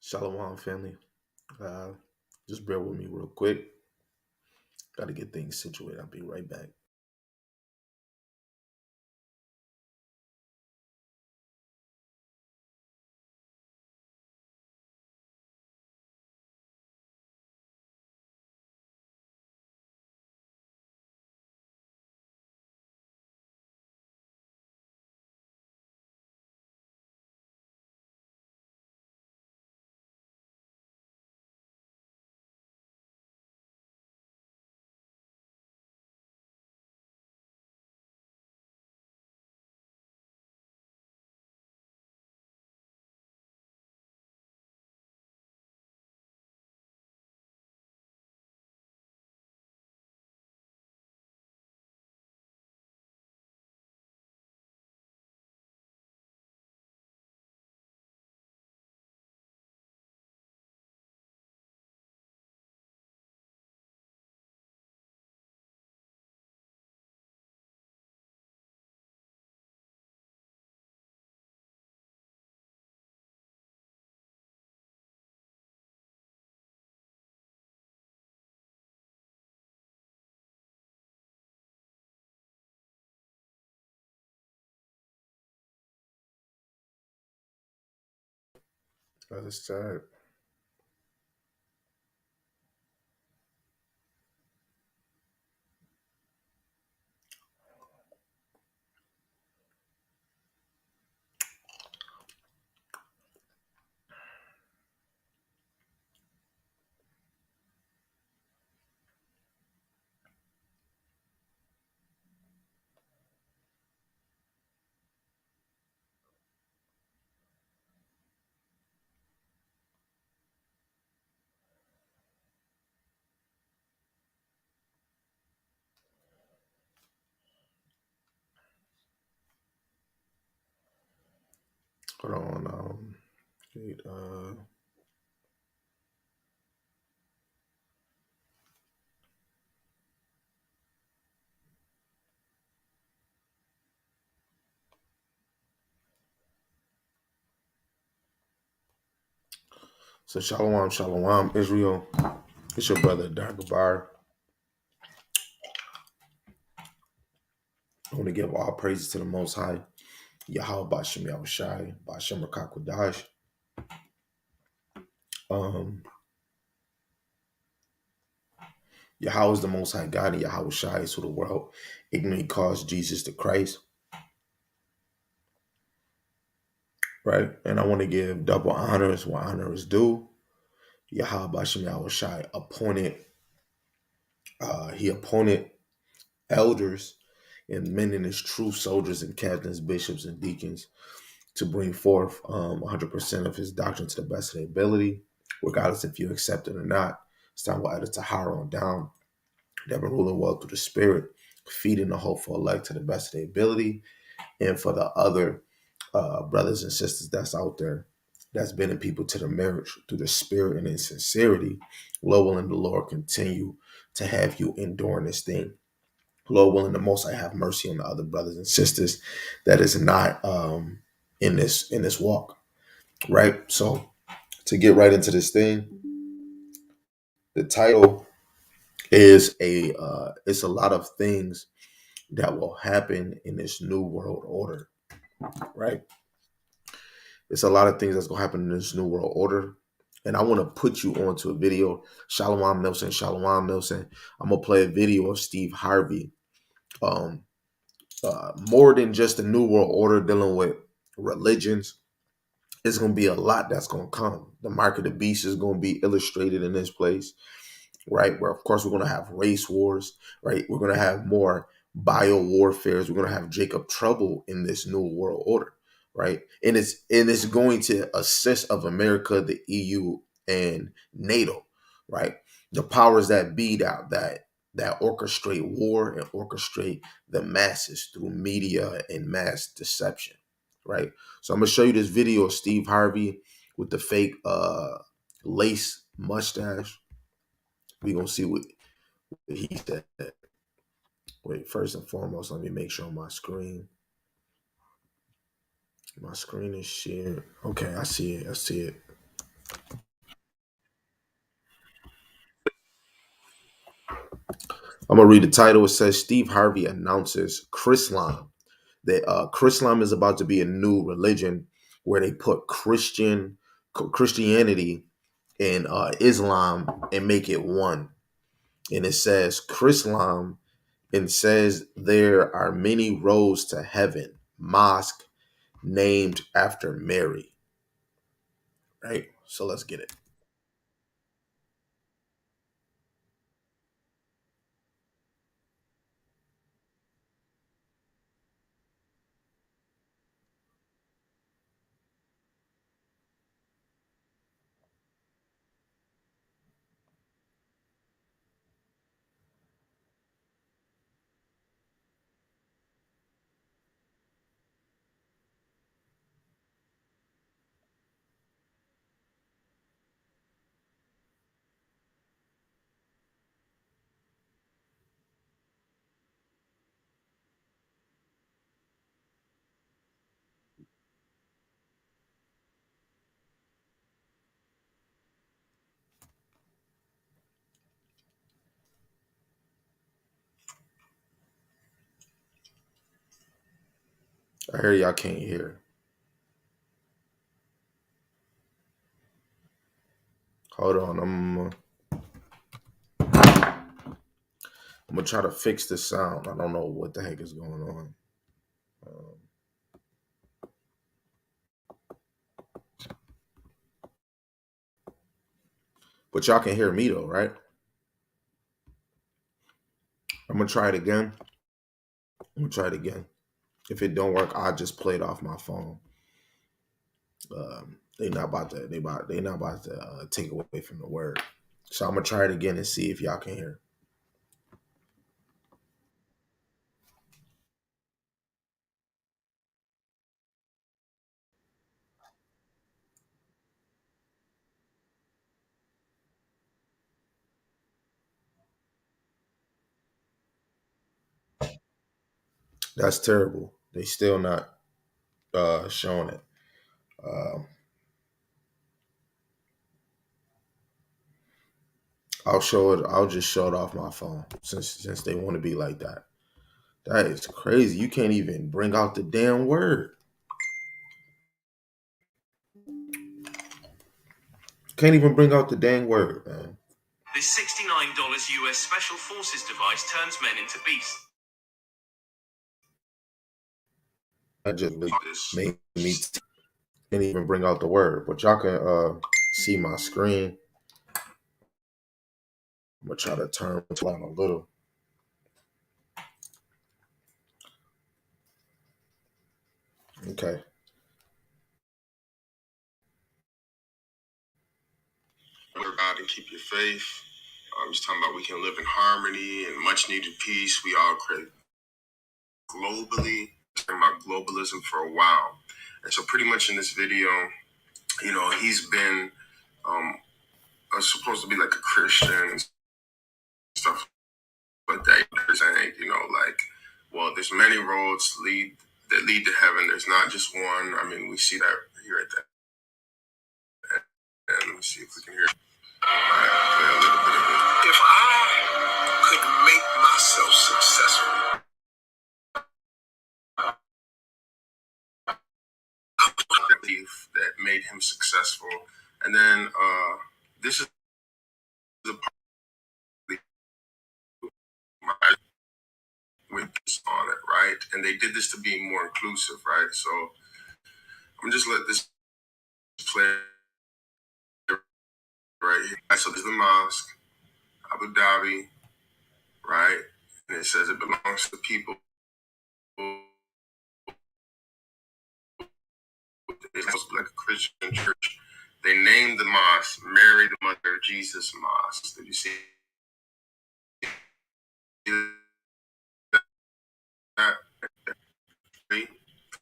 Shalom, family. Uh, just bear with me real quick. Got to get things situated. I'll be right back. Other side. Hold on. Wait, so Shalom, Shalom, Israel. It's your brother, Adar. I want to give all praises to the Most High, Yahweh Bashem Yahushai, Bashem Rakakwadash. Um, Yahweh is the Most High God, and Yahweh Shai is who the world ignorantly calls Jesus the Christ, right? And I want to give double honors where honor is due. Yahweh Bashem Yahushai he appointed elders and men in his true soldiers and captains, bishops and deacons to bring forth 100% of his doctrine to the best of their ability, regardless if you accept it or not. It's time we'll edit to higher on down. They've been ruling well through the spirit, feeding the hopeful elect to the best of their ability. And for the other brothers and sisters that's out there that's bending people to the marriage through the spirit and in sincerity, Lord willing, the Lord continue to have you enduring this thing. Lord willing, the Most I have mercy on the other brothers and sisters that is not in this walk, right? So to get right into this thing, the title is it's a lot of things that will happen in this new world order, right? It's a lot of things that's gonna happen in this new world order. And I want to put you onto a video. Shalom Nelson, Shalom Nelson. I'm gonna play a video of Steve Harvey. Um, More than just the new world order dealing with religions, it's gonna be a lot that's gonna come. The mark of the beast is gonna be illustrated in this place, right? Where of course we're gonna have race wars, right? We're gonna have more bio warfares. We're gonna have Jacob trouble in this new world order, right? And it's going to assist of America, the EU, and NATO, right? The powers that be that orchestrate war and orchestrate the masses through media and mass deception, right? So I'm gonna show you this video of Steve Harvey with the fake lace mustache. We gonna see what he said. Wait, first and foremost, let me make sure my screen is shared. Okay, I see it. I'm gonna read the title. It says Steve Harvey announces Chrislam. That Chrislam is about to be a new religion where they put Christianity and Islam and make it one. And it says Chrislam and says there are many roads to heaven, mosque named after Mary. Right? So let's get it. I hear y'all can't hear. Hold on. I'm gonna try to fix the sound. I don't know what the heck is going on. Um, but y'all can hear me though, right? I'm gonna try it again. I'm gonna try it again. If it don't work, I'll just play it off my phone. They not about to. They not about to take away from the word. So I'm gonna try it again and see if y'all can hear. That's terrible. They still not showing it. Uh, I'll show it. I'll just show it off my phone since they want to be like that. That is crazy. You can't even bring out the damn word. Can't even bring out the dang word, man. This $69 US Special Forces device turns men into beasts. That just really made me can't even bring out the word. But y'all can see my screen. I'm gonna try to turn it down a little. Okay. God and keep your faith. He's talking about we can live in harmony and much needed peace. We all crave globally. Talking about globalism for a while, and so pretty much in this video, he's been supposed to be like a Christian and stuff like that. Saying, like, well, there's many roads that lead to heaven. There's not just one. I mean, we see that here at that. And let me see if we can hear it. Play a little bit of it. If I could make myself successful, that made him successful, and then this is the part with this on it, right? And they did this to be more inclusive, right? So I'm just let this play right here. So there's the mosque, Abu Dhabi, right? And it says it belongs to people. It's supposed to be like a Christian church. They named the mosque Mary, the Mother of Jesus Mosque. Did you see that? The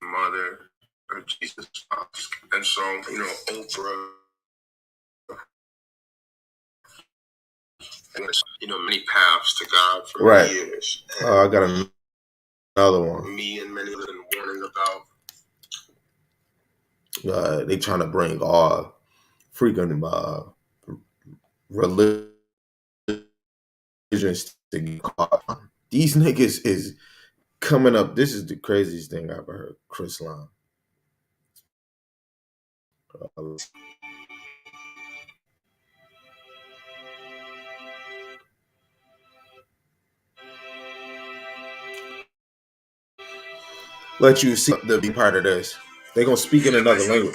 Mother of Jesus Mosque. And so, Oprah, many paths to God for right. Years. I got another one. Me and many have been warning about. They trying to bring all freaking religions to get caught. These niggas is coming up. This is the craziest thing I've ever heard. Chrislam. Let you see the be part of this. They're gonna speak in another language.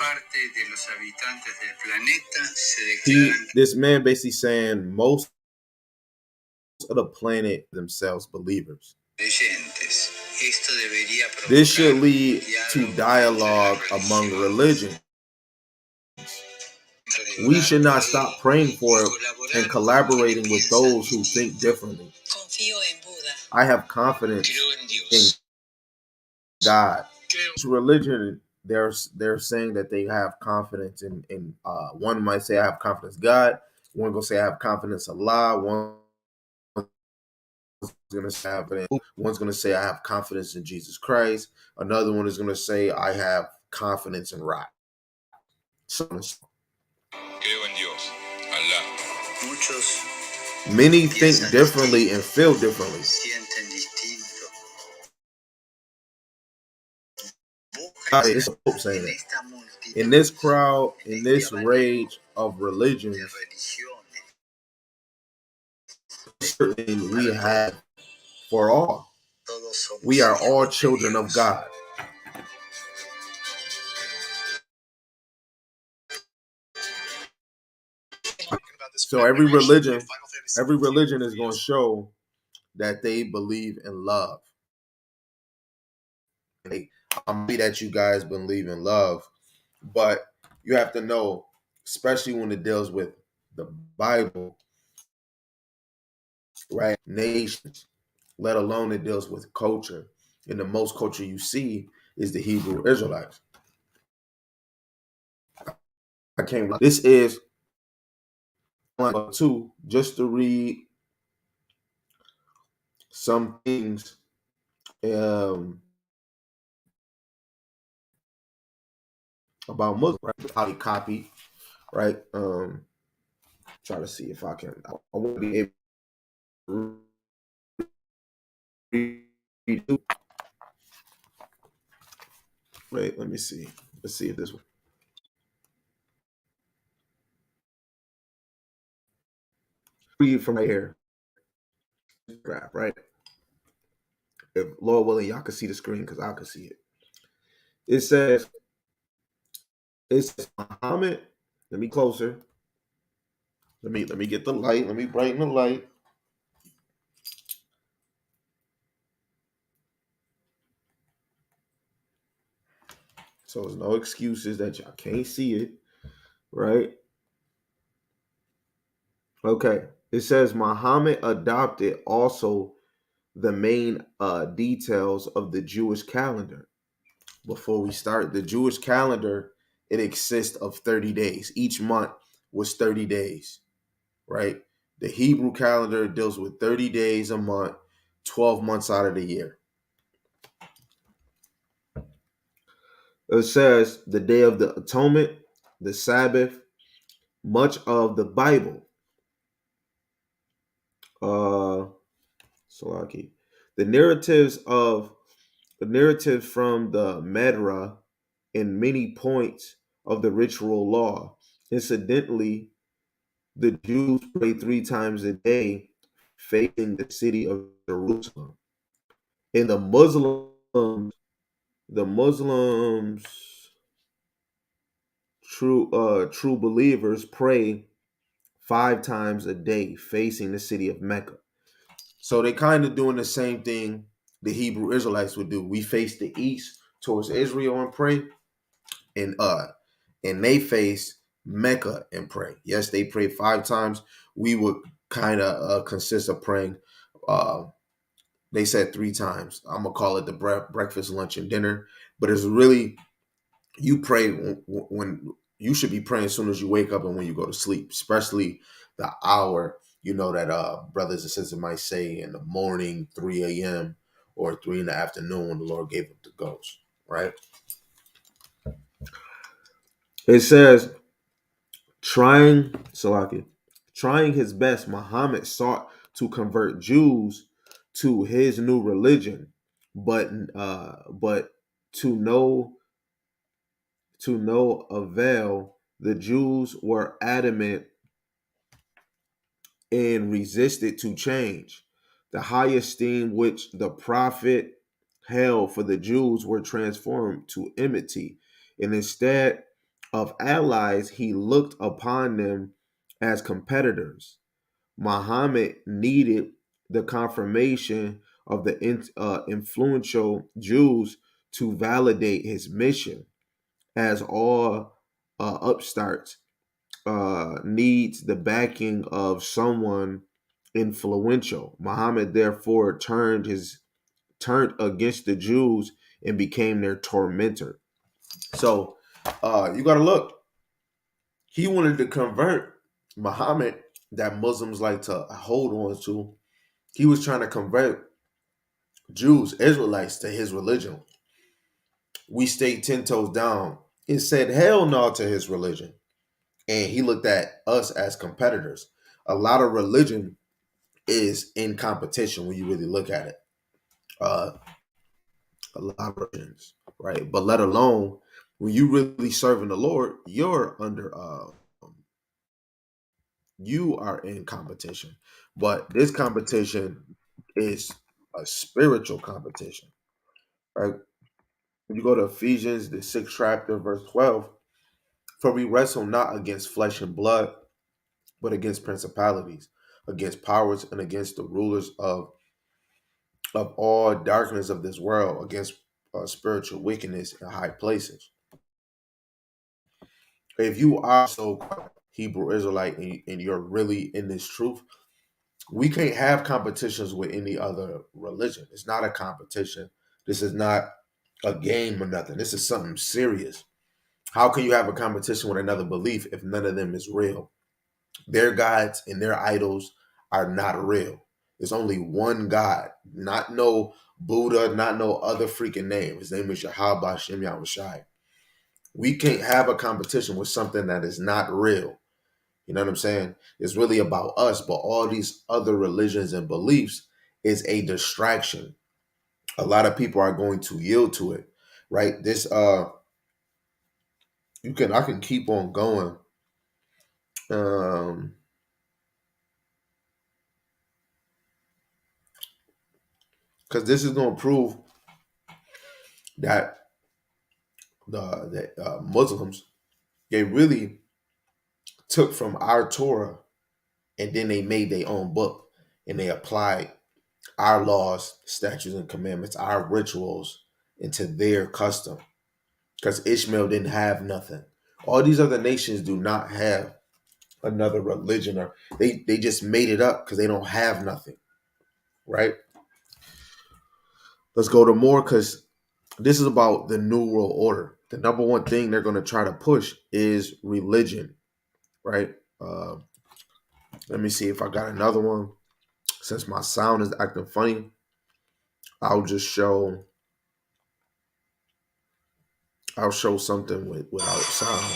This man basically saying most of the planet themselves believers. This should lead to dialogue among religions. We should not stop praying for it and collaborating with those who think differently. I have confidence in God. Each religion, they're saying that they have confidence in one might say I have confidence in God. One gonna say I have confidence in Allah. One's gonna say I have confidence in Jesus Christ. Another one is gonna say I have confidence in Ra. Creo en Dios, Allah. Many think differently and feel differently. It's a Pope saying that. In this crowd, in this rage of religions, we have for all. We are all children of God. So every religion is going to show that they believe in love. I'm happy that you guys believe in love, but you have to know, especially when it deals with the Bible, right? Nations, let alone it deals with culture. And the most culture you see is the Hebrew Israelites. This is two, just to read some things about Muslims, right? How they copy, right? Try to see if I can. I want to be able to read. Wait, let me see. Let's see if this one. Read from right here. Right? If Lord willing, y'all can see the screen because I can see it. It says, Muhammad. Let me closer. Let me get the light. Let me brighten the light. So there's no excuses that y'all can't see it, right? Okay. It says Muhammad adopted also the main details of the Jewish calendar. Before we start, the Jewish calendar, it consists of 30 days. Each month was 30 days, right? The Hebrew calendar deals with 30 days a month, 12 months out of the year. It says the Day of the Atonement, the Sabbath, much of the Bible. Salaki. The narratives from the Medrash in many points of the ritual law. Incidentally, the Jews pray 3 times a day, facing the city of Jerusalem. And the Muslims, true believers pray 5 times a day, facing the city of Mecca. So they kind of doing the same thing the Hebrew Israelites would do. We face the east towards Israel and pray, and they face Mecca and pray. Yes, they pray 5 times. We would kind of consist of praying. They said 3 times. I'm gonna call it the breakfast, lunch, and dinner. But it's really, you pray when you should be praying as soon as you wake up and when you go to sleep, especially the hour. You know that brothers and sisters might say in the morning, 3 a.m. or 3 in the afternoon when the Lord gave up the ghost, right? It says Trying Salaki, trying his best, Muhammad sought to convert Jews to his new religion, but to no to no avail. The Jews were adamant and resisted to change. The high esteem which the prophet held for the Jews were transformed to enmity, and instead of allies, he looked upon them as competitors. Muhammad needed the confirmation of the influential Jews to validate his mission, as all upstarts needs the backing of someone influential. Muhammad therefore turned against the Jews and became their tormentor. So you got to look. He wanted to convert Muhammad, that Muslims like to hold on to. He was trying to convert Jews, Israelites, to his religion. We stayed 10 toes down and said hell no to his religion. And he looked at us as competitors. A lot of religion is in competition when you really look at it. Uh, a lot of religions, right? But let alone when you really serving the Lord, you're under you are in competition. But this competition is a spiritual competition, right? When you go to Ephesians, the sixth chapter, verse 12, for we wrestle not against flesh and blood, but against principalities, against powers, and against the rulers of all darkness of this world, against spiritual wickedness in high places. If you are so Hebrew Israelite and you're really in this truth, we can't have competitions with any other religion. It's not a competition. This is not a game or nothing. This is something serious. How can you have a competition with another belief if none of them is real? Their gods and their idols are not real. There's only one God, not no Buddha, not no other freaking name. His name is Yahweh Shem Yahushai. We can't have a competition with something that is not real. You know what I'm saying? It's really about us, but all these other religions and beliefs is a distraction. A lot of people are going to yield to it, right? This I can keep on going. Um because this is going to prove that the Muslims, they really took from our Torah and then they made their own book and they applied our laws, statutes, and commandments, our rituals into their custom. Because Ishmael didn't have nothing. All these other nations do not have another religion, or they just made it up because they don't have nothing, right? Let's go to more because this is about the New World Order. The number one thing they're going to try to push is religion, right? Let me see if I got another one. Since my sound is acting funny, I'll just show. I'll show something without sound.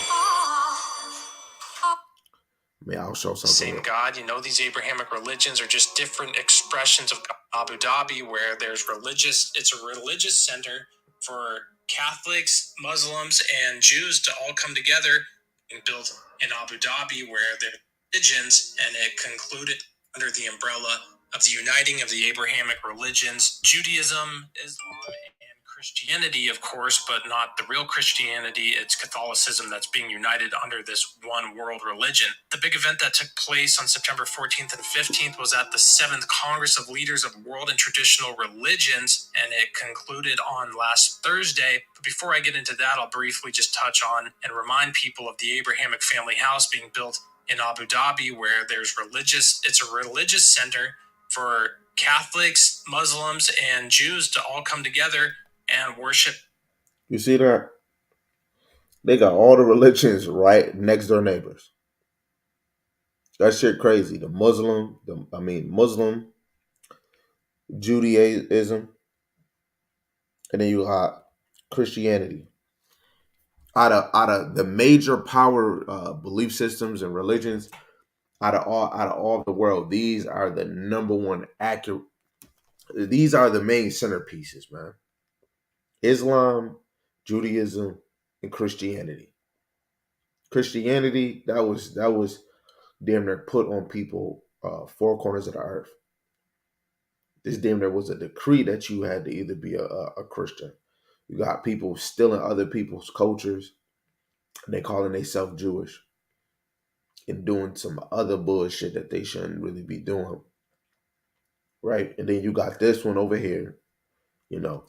I'll show something. Same God, these Abrahamic religions are just different expressions of God. Abu Dhabi, where it's a religious center for Catholics, Muslims, and Jews to all come together and built in Abu Dhabi, where their religions, and it concluded under the umbrella of the uniting of the Abrahamic religions, Judaism, Islam, and Christianity, of course, but not the real Christianity. It's Catholicism that's being united under this one world religion. The big event that took place on September 14th and 15th was at the 7th Congress of Leaders of World and Traditional Religions, and it concluded on last Thursday. But before I get into that, I'll briefly just touch on and remind people of the Abrahamic family house being built in Abu Dhabi, where it's a religious center for Catholics, Muslims, and Jews to all come together and worship. You see that? They got all the religions right next door neighbors. That shit crazy. Muslim, Judaism, and then you got Christianity. out of the major power belief systems and religions, out of all the world, these are the number one accurate. These are the main centerpieces, man. Islam, Judaism, and Christianity. Christianity, that was damn near put on people four corners of the earth. This damn near was a decree that you had to either be a Christian. You got people stealing other people's cultures. They calling themselves Jewish and doing some other bullshit that they shouldn't really be doing, right? And then you got this one over here, you know,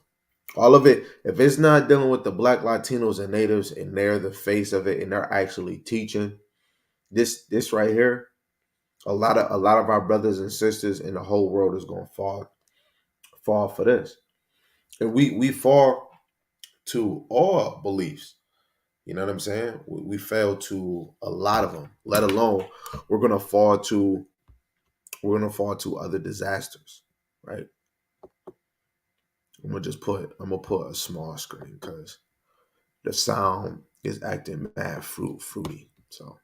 all of it. If it's not dealing with the Black Latinos and Natives, and they're the face of it, and they're actually teaching this right here, a lot of our brothers and sisters in the whole world is going to fall for this, and we fall to all beliefs. You know what I'm saying? We fail to a lot of them. Let alone we're gonna fall to other disasters, right? I'm gonna put a small screen because the sound is acting mad fruity. So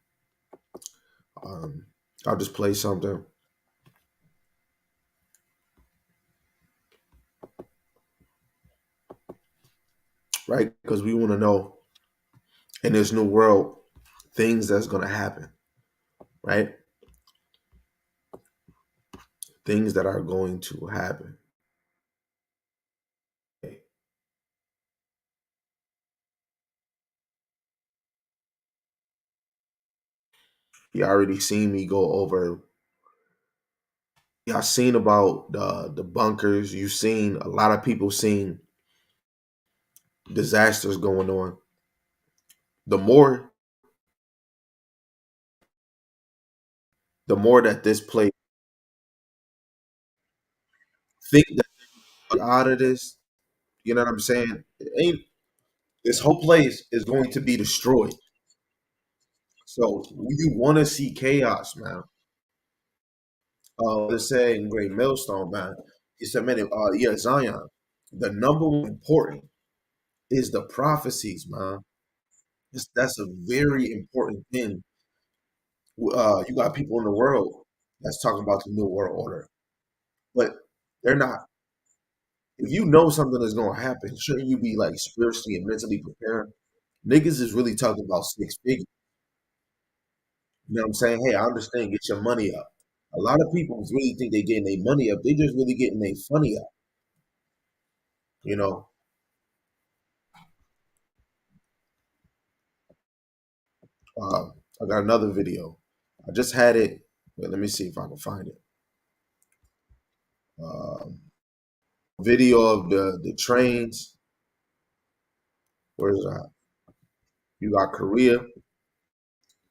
um, I'll just play something, right? Because we want to know in this new world things that's gonna happen, right? Things that are going to happen. You already seen me go over. Y'all seen about the bunkers. You've seen a lot of people seen disasters going on. The more the more that this place think that out of this, you know what I'm saying? It ain't this whole place is going to be destroyed. So you want to see chaos, man. Let's say in Great Millstone, man. He said, man, yeah, Zion. The number one important is the prophecies, man. That's a very important thing. You got people in the world that's talking about the new world order, but they're not. If you know something is going to happen, shouldn't you be like spiritually and mentally prepared? Niggas is really talking about six figures. You know what I'm saying? Hey, I understand. Get your money up. A lot of people really think they getting their money up. They just really getting their funny up. You know. Uh, I got another video. I just had it. Wait, let me see if I can find it. Um, Video of the trains. Where's that? You got Korea.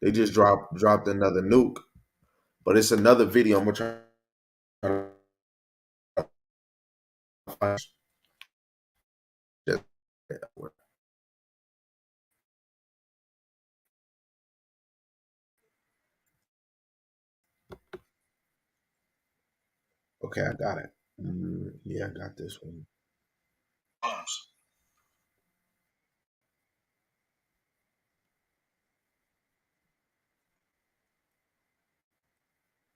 They just dropped another nuke, but it's another video. I'm gonna try to find. Okay, I got it. Yeah, I got this one.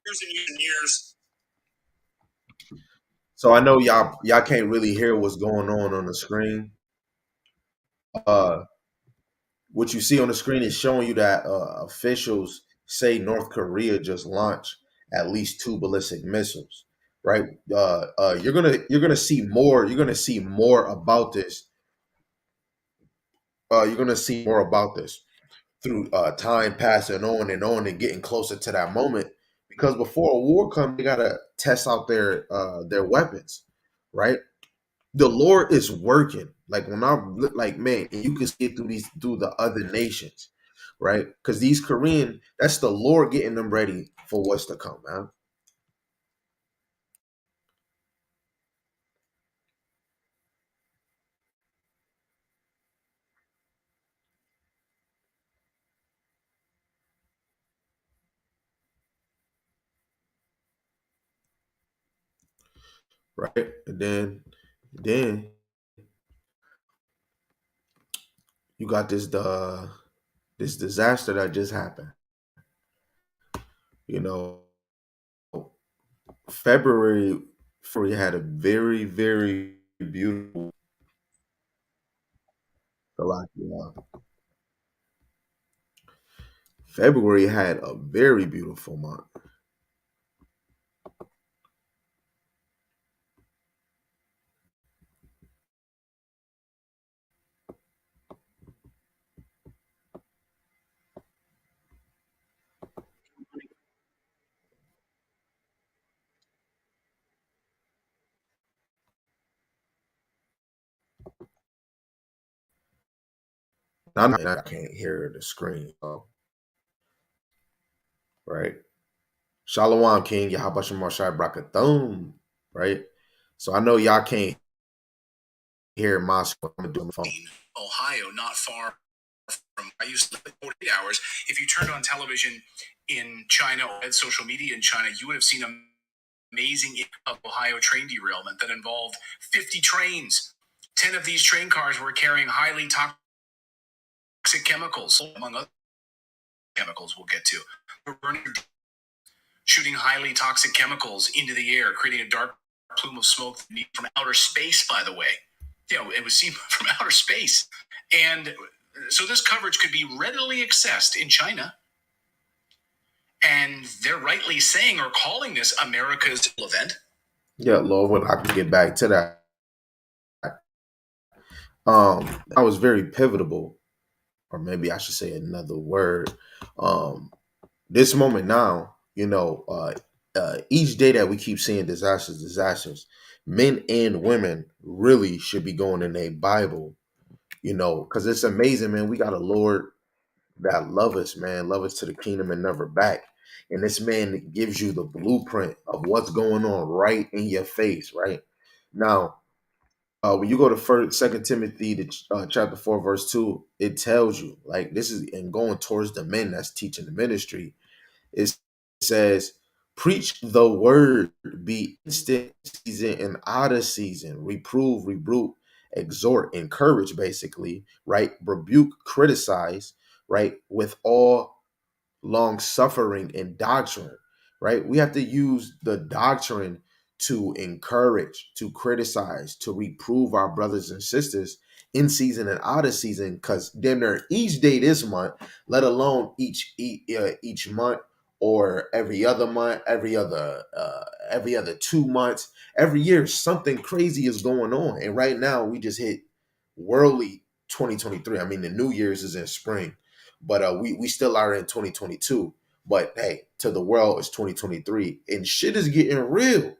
Years and years and years. So I know y'all can't really hear what's going on the screen. Uh, what you see on the screen is showing you that officials say North Korea just launched at least two ballistic missiles. Right? You're gonna see more. You're gonna see more about this. You're gonna see more about this through time passing on and getting closer to that moment. Because before a war comes, they gotta test out their weapons, right? The Lord is working. Like when I look, like, man, and you can see it through the other nations, right? Because these Korean, that's the Lord getting them ready for what's to come, man. Right? And then, then you got this disaster that just happened. You know, February February had a very, very beautiful February had a very beautiful month. I can't hear the screen, right? Shalom King, Yahabashim Marshai Brakathum, right? So I know y'all can't hear my screen. I'm gonna do my phone. Ohio, not far from I used to live 48 hours. If you turned on television in China or had social media in China, you would have seen an amazing Ohio train derailment that involved 50 trains. 10 of these train cars were carrying highly toxic chemicals, among other chemicals we'll get to. We're burning, shooting highly toxic chemicals into the air, creating a dark plume of smoke from outer space, by the way. It was seen from outer space. And so this coverage could be readily accessed in China. And they're rightly saying or calling this America's event. Yeah, Lord, when I can get back to that. I was very pivotal, or maybe I should say another word. Um, this moment now, each day that we keep seeing disasters, men and women really should be going in a Bible, because it's amazing, man. We got a Lord that love us, man, love us to the kingdom and never back. And this man gives you the blueprint of what's going on right in your face, right? Now, when you go to Second Timothy, chapter 4, verse 2, it tells you like this is and going towards the men that's teaching the ministry. It says, "Preach the word, be instant season and out of season, reprove, rebuke, exhort, encourage, basically, right? Rebuke, criticize, right? With all long suffering and doctrine, right? We have to use the doctrine to encourage, to criticize, to reprove our brothers and sisters in season and out of season, because damn near each day this month, let alone each month or every other month, every other 2 months, every year something crazy is going on. And right now we just hit worldly 2023. I mean, the New Year's is in spring, but we still are in 2022. But hey, to the world it's 2023, and shit is getting real.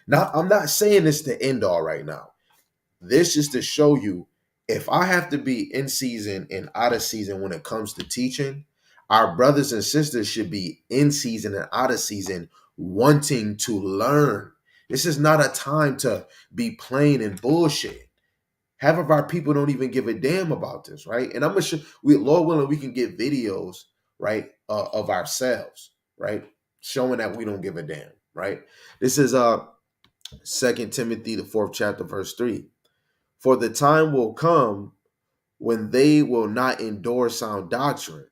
Now, I'm not saying this to end all right now. This is to show you if I have to be in season and out of season when it comes to teaching, our brothers and sisters should be in season and out of season wanting to learn. This is not a time to be playing and bullshit. Half of our people don't even give a damn about this, right? And I'm gonna show we, Lord willing, we can get videos, right, of ourselves, right, showing that we don't give a damn, right? This is Second Timothy, the 4th chapter, verse 3. For the time will come when they will not endure sound doctrine,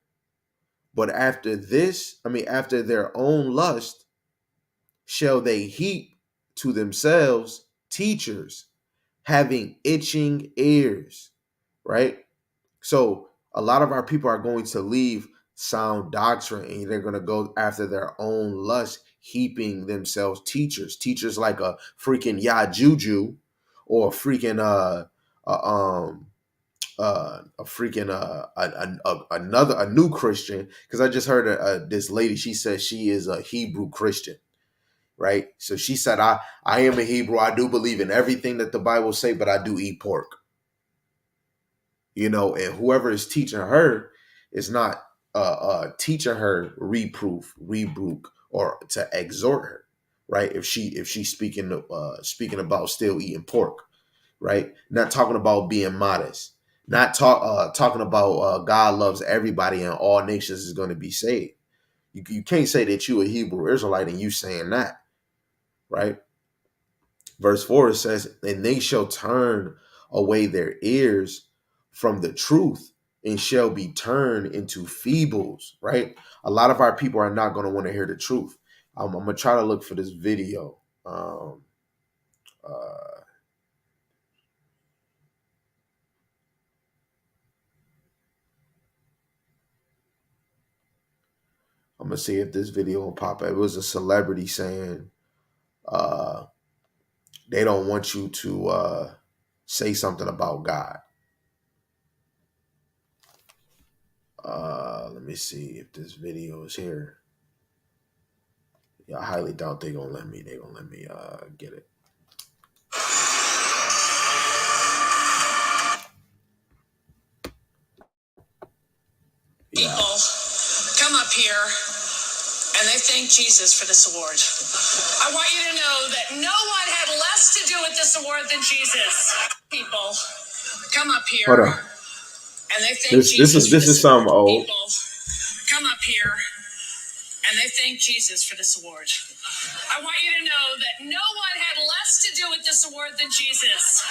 but after their own lust, shall they heap to themselves teachers having itching ears, right? So a lot of our people are going to leave sound doctrine and they're going to go after their own lust, heaping themselves teachers like a freaking Yah Juju or um a freaking another a new Christian, because I just heard this lady, she says she is a Hebrew Christian, right? So she said, I am a Hebrew, I do believe in everything that the Bible say, but I do eat pork. And whoever is teaching her is not teaching her reproof, rebuke, or to exhort her, right? If she's speaking about still eating pork, right? Not talking about being modest, not talking about God loves everybody and all nations is going to be saved. You can't say that you a Hebrew Israelite and you saying that, right? Verse 4, says, and they shall turn away their ears from the truth and shall be turned into feebles, right? A lot of our people are not going to want to hear the truth. I'm going to try to look for this video. Uh, I'm going to see if this video will pop up. It was a celebrity saying they don't want you to say something about God. Let me see if this video is here. Yeah, I highly doubt they're gonna let me. They're gonna let me get it. Yeah. People come up here and they thank Jesus for this award. I want you to know that no one had less to do with this award than Jesus. People come up here. Hold on. And they thank Jesus this is something old. People come up here and they thank Jesus for this award. I want you to know that no one had less to do with this award than Jesus.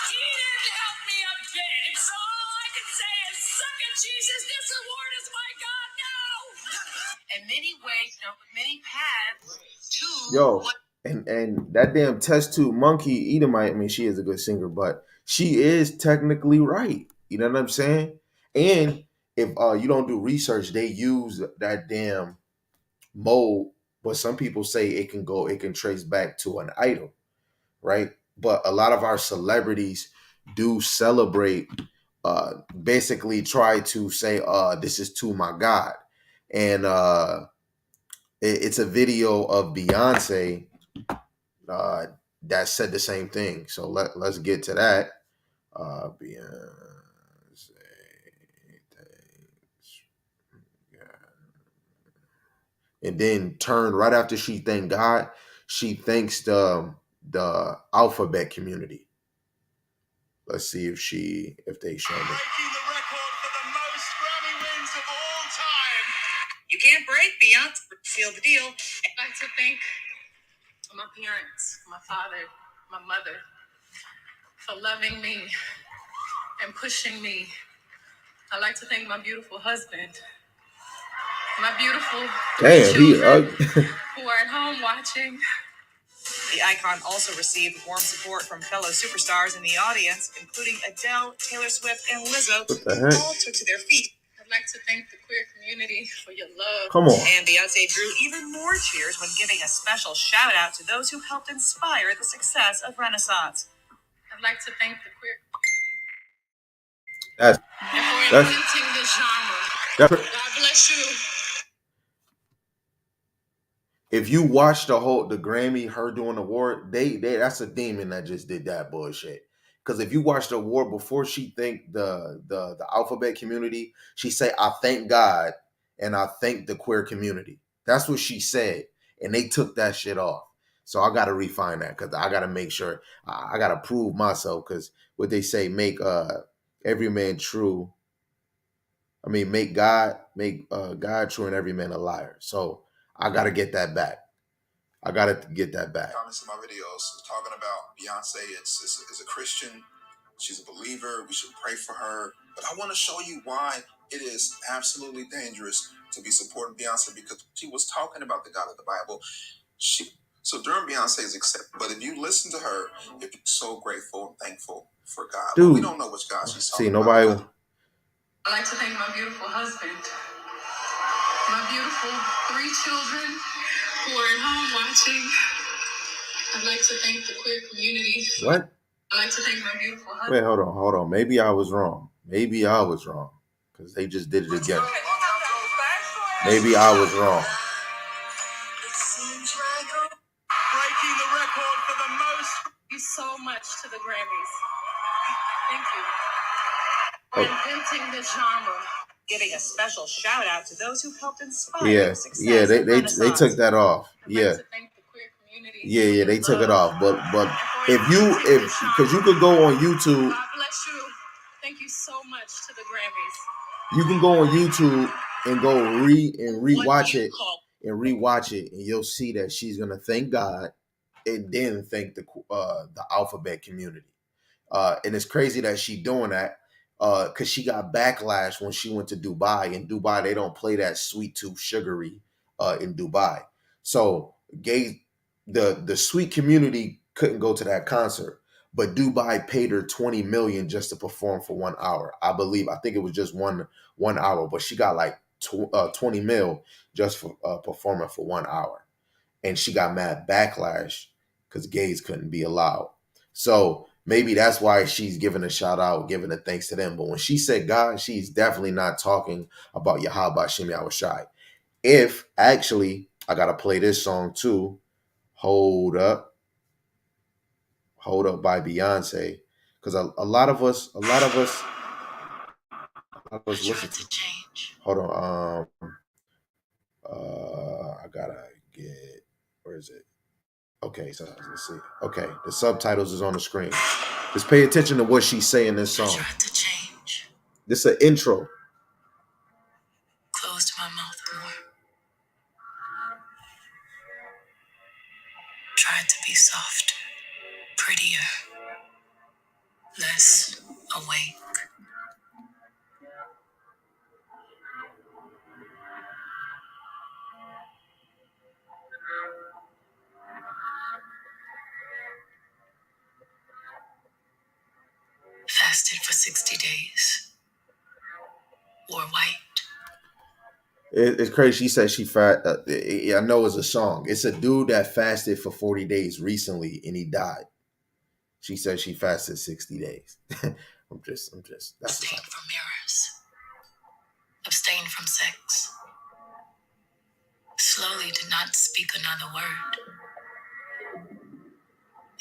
He didn't help me a bit. So all I can say is, suck it, Jesus. This award is my God now. In many ways, many paths to. Yo, and that damn test tube monkey Edomite. I mean, she is a good singer, but she is technically right. You know what I'm saying? And if you don't do research, they use that damn mold, but some people say it can trace back to an idol, right? But a lot of our celebrities do celebrate, basically try to say, this is to my God. And it's a video of Beyonce that said the same thing. So let's get to that. Beyonce, and then turn right after she thanked God, she thanks the alphabet community. Let's see if they show me. Breaking the record for the most Grammy wins of all time. You can't break Beyonce. Seal the deal. I'd like to thank my parents, my father, my mother, for loving me and pushing me. I'd like to thank my beautiful husband, my beautiful children who are at home watching. The icon also received warm support from fellow superstars in the audience, including Adele, Taylor Swift, and Lizzo. What the heck? All took to their feet. I'd like to thank the queer community for your love. Come on. And Beyonce drew even more cheers when giving a special shout out to those who helped inspire the success of Renaissance. I'd like to thank the queer community for inventing the genre. God bless you. If you watch the Grammy, her doing the award, they that's a demon that just did that bullshit. Because if you watch the award before she thanked the alphabet community, she said, "I thank God and I thank the queer community." That's what she said, and they took that shit off. So I got to refine that because I got to make sure I got to prove myself. Because what they say, make every man true. I mean, make God true and every man a liar. So I got to get that back. I got to get that back. Comments in my videos talking about Beyonce is a Christian. She's a believer. We should pray for her. But I want to show you why it is absolutely dangerous to be supporting Beyonce, because she was talking about the God of the Bible. So during Beyonce's acceptance, but if you listen to her, you're so grateful and thankful for God. Dude, but we don't know which God she's talking about. Nobody. I'd like to thank my beautiful husband, my beautiful 3 children who are at home watching. I'd like to thank the queer community. What? I'd like to thank my beautiful husband. Wait, hold on. Maybe I was wrong. Because they just did it again. Maybe I was wrong. Breaking the record for the most. Thank you so much to the Grammys. Thank you for inventing the genre. Giving a special shout out to those who helped inspire the success of Renaissance. They took that off. Yeah. Like to thank the queer community. Yeah, they took it off. But if because you could go on YouTube. God bless you. Thank you so much to the Grammys. You can go on YouTube and go rewatch it, and you'll see that she's gonna thank God and then thank the alphabet community. And it's crazy that she's doing that. because she got backlash when she went to Dubai. In Dubai, they don't play that sweet tooth sugary in Dubai. So gay the sweet community couldn't go to that concert. But Dubai paid her 20 million just to perform for 1 hour. I believe. I think it was just 1 hour, but she got like 20 mil just for performing for 1 hour. And she got mad backlash because gays couldn't be allowed. So maybe that's why she's giving a shout out, giving a thanks to them. But when she said God, she's definitely not talking about Yahweh Shem Yahushai. If actually, I gotta play this song too. Hold Up by Beyonce. Because a lot of us listen to. Hold on. I gotta get. Where is it? Okay, so let's see. Okay, the subtitles is on the screen. Just pay attention to what she's saying in this song. This is an intro. Closed my mouth more. Tried to be soft, prettier, less awake. Fasted for 60 days. Wore white. It's crazy. She said she fat. I know it's a song. It's a dude that fasted for 40 days recently and he died. She said she fasted 60 days. I'm just. Abstain from mirrors. Abstain from sex. Slowly did not speak another word.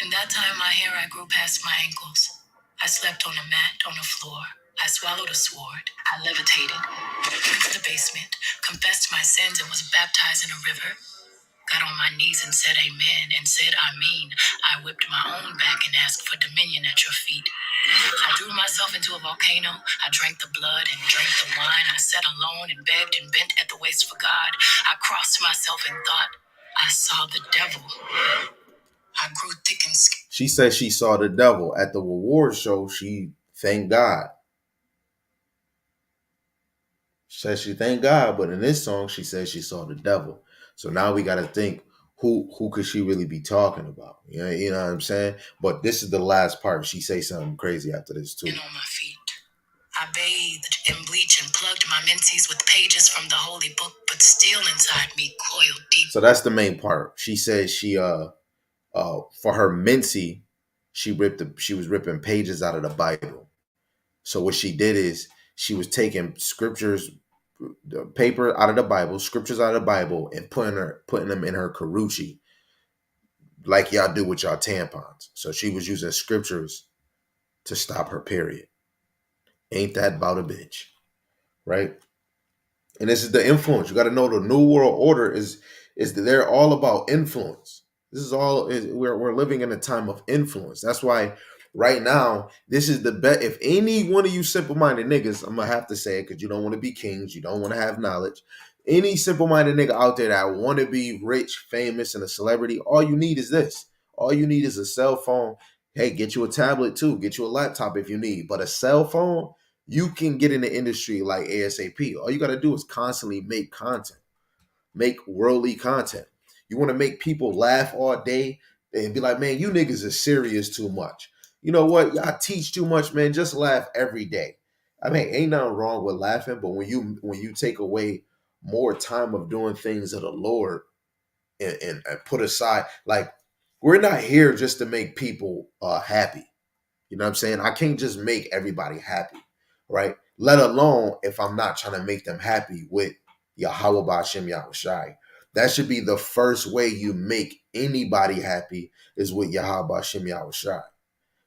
In that time, my hair I grew past my ankles. I slept on a mat on the floor. I swallowed a sword. I levitated, went to the basement, confessed my sins, and was baptized in a river. Got on my knees and said amen, and said I mean. I whipped my own back and asked for dominion at your feet. I threw myself into a volcano. I drank the blood and drank the wine. I sat alone and begged and bent at the waist for God. I crossed myself and thought I saw the devil. I grew thick and scared. She said she saw the devil at the reward show. She thanked God. She said she thanked God, but in this song, she said she saw the devil. So now we got to think who could she really be talking about? You know what I'm saying? But this is the last part. She say something crazy after this too. And on my feet, I bathed in bleach and plugged my menses with pages from the holy book, but still inside me coiled deep. So that's the main part. She said she for her mincy, she was ripping pages out of the Bible. So what she did is she was taking scriptures, the paper out of the Bible, scriptures out of the Bible, and putting them in her karuchi, like y'all do with y'all tampons. So she was using scriptures to stop her period. Ain't that about a bitch, right? And this is the influence. You got to know the new world order is that they're all about influence. This is all we're living in a time of influence. That's why right now this is the best. If any one of you simple-minded niggas, I'm gonna have to say it because you don't want to be kings, you don't want to have knowledge. Any simple-minded nigga out there that want to be rich, famous, and a celebrity, all you need is this. All you need is a cell phone. Hey, get you a tablet too. Get you a laptop if you need, but a cell phone. You can get in the industry like ASAP. All you got to do is constantly make content, make worldly content. You want to make people laugh all day and be like, man, you niggas are serious too much. You know what? Y'all teach too much, man. Just laugh every day. I mean, ain't nothing wrong with laughing, but when you take away more time of doing things of the Lord and put aside, like we're not here just to make people happy. You know what I'm saying? I can't just make everybody happy, right? Let alone if I'm not trying to make them happy with Yahweh Ba'Shem Yahushai. That should be the first way you make anybody happy is with Yahweh Ba'Shem Yahushai,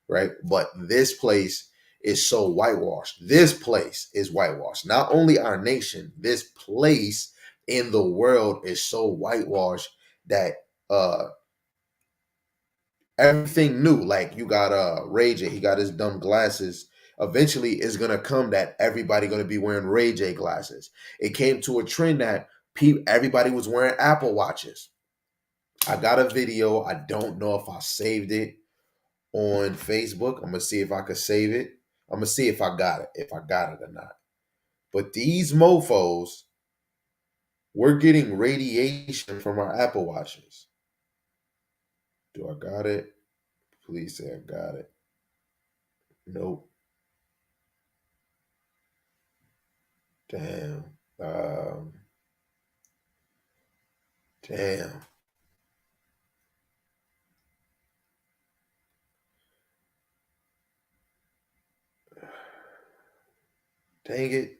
right? But this place is so whitewashed. This place is whitewashed. Not only our nation, this place in the world is so whitewashed that everything new. Like you got Ray J, he got his dumb glasses. Eventually it's gonna come that everybody gonna be wearing Ray J glasses. It came to a trend that everybody was wearing Apple Watches. I got a video. I don't know if I saved it on Facebook. I'm gonna see if I could save it. I'm gonna see if I got it or not. But these mofos, we're getting radiation from our Apple Watches. Do I got it? Please say I got it. Nope. Damn. Damn. Dang it.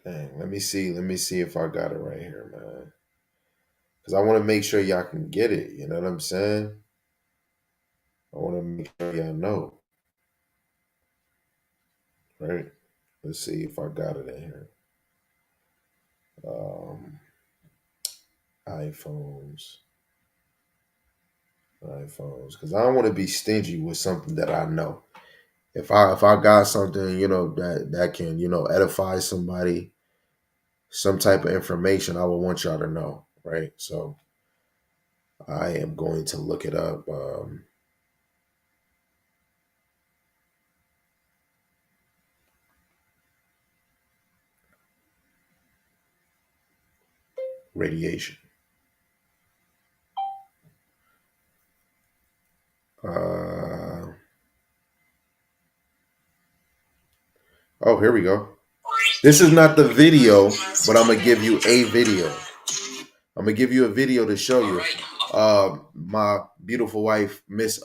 Dang. Let me see if I got it right here, man. Because I want to make sure y'all can get it. You know what I'm saying? I want to make sure y'all know. Right? Let's see if I got it in here. iPhones. Because I don't want to be stingy with something that I know. If I got something, that can, edify somebody, some type of information, I would want y'all to know, right? So I am going to look it up. Radiation. Oh, here we go. This is not the video, but I'm gonna give you a video. I'm gonna give you a video to show you. My beautiful wife, Miss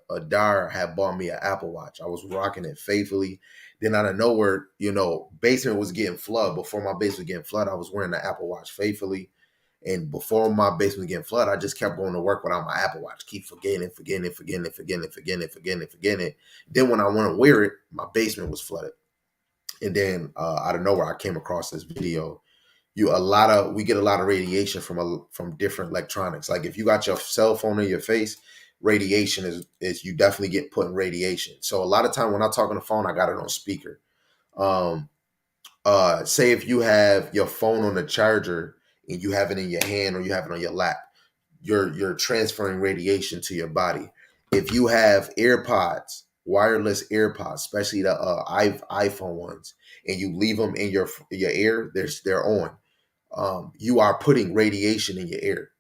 Adar, had bought me an Apple Watch. I was rocking it faithfully. Then out of nowhere, basement was getting flooded. Before my basement was getting flooded, I was wearing the Apple Watch faithfully. And before my basement was getting flooded, I just kept going to work without my Apple Watch. Keep forgetting it. Then when I want to wear it, my basement was flooded. And then out of nowhere, I came across this video. We get a lot of radiation from different electronics. Like if you got your cell phone in your face, radiation is you definitely get put in radiation. So a lot of time when I talk on the phone, I got it on speaker. Say if you have your phone on the charger and you have it in your hand or you have it on your lap, you're transferring radiation to your body. If you have AirPods, wireless AirPods, especially the iPhone ones, and you leave them in your ear, they're on. You are putting radiation in your ear.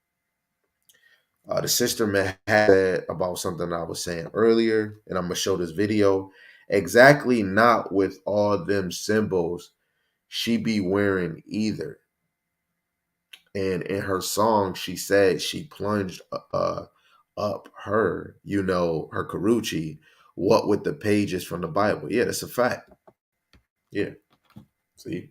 The sister man had about something I was saying earlier, and I'm gonna show this video. Exactly, not with all them symbols she be wearing either. And in her song, she said she plunged up her, her Karuchi, what with the pages from the Bible. Yeah, that's a fact. Yeah. See?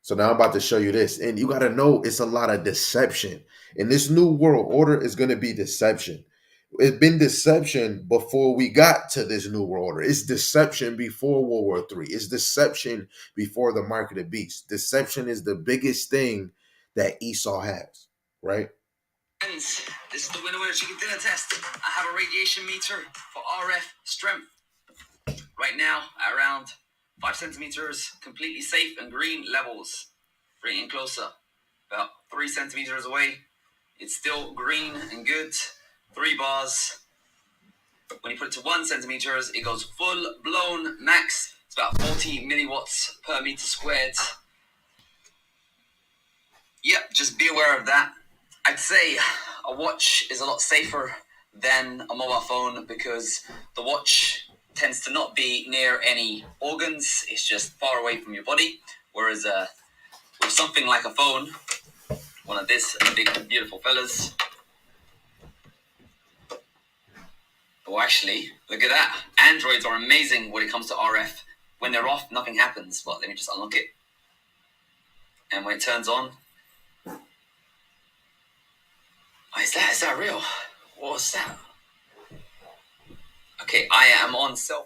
So now I'm about to show you this. And you got to know it's a lot of deception. In this new world order is going to be deception. It's been deception before we got to this new world order. It's deception before World War III. It's deception before the mark of the beast. Deception is the biggest thing that Esau has, right? Friends, this is the winner chicken dinner test. I have a radiation meter for RF strength. Right now, around 5 centimeters, completely safe and green levels. Bringing closer, about 3 centimeters away. It's still green and good. 3 bars. When you put it to 1 centimeters, it goes full blown max. It's about 40 milliwatts per meter squared. Yep, just be aware of that. I'd say a watch is a lot safer than a mobile phone because the watch tends to not be near any organs. It's just far away from your body. Whereas with something like a phone, one of this big beautiful fellas. Oh, actually, look at that. Androids are amazing when it comes to RF. When they're off, nothing happens. But let me just unlock it. And when it turns on, oh, is that real? What's that? Okay, I am on cell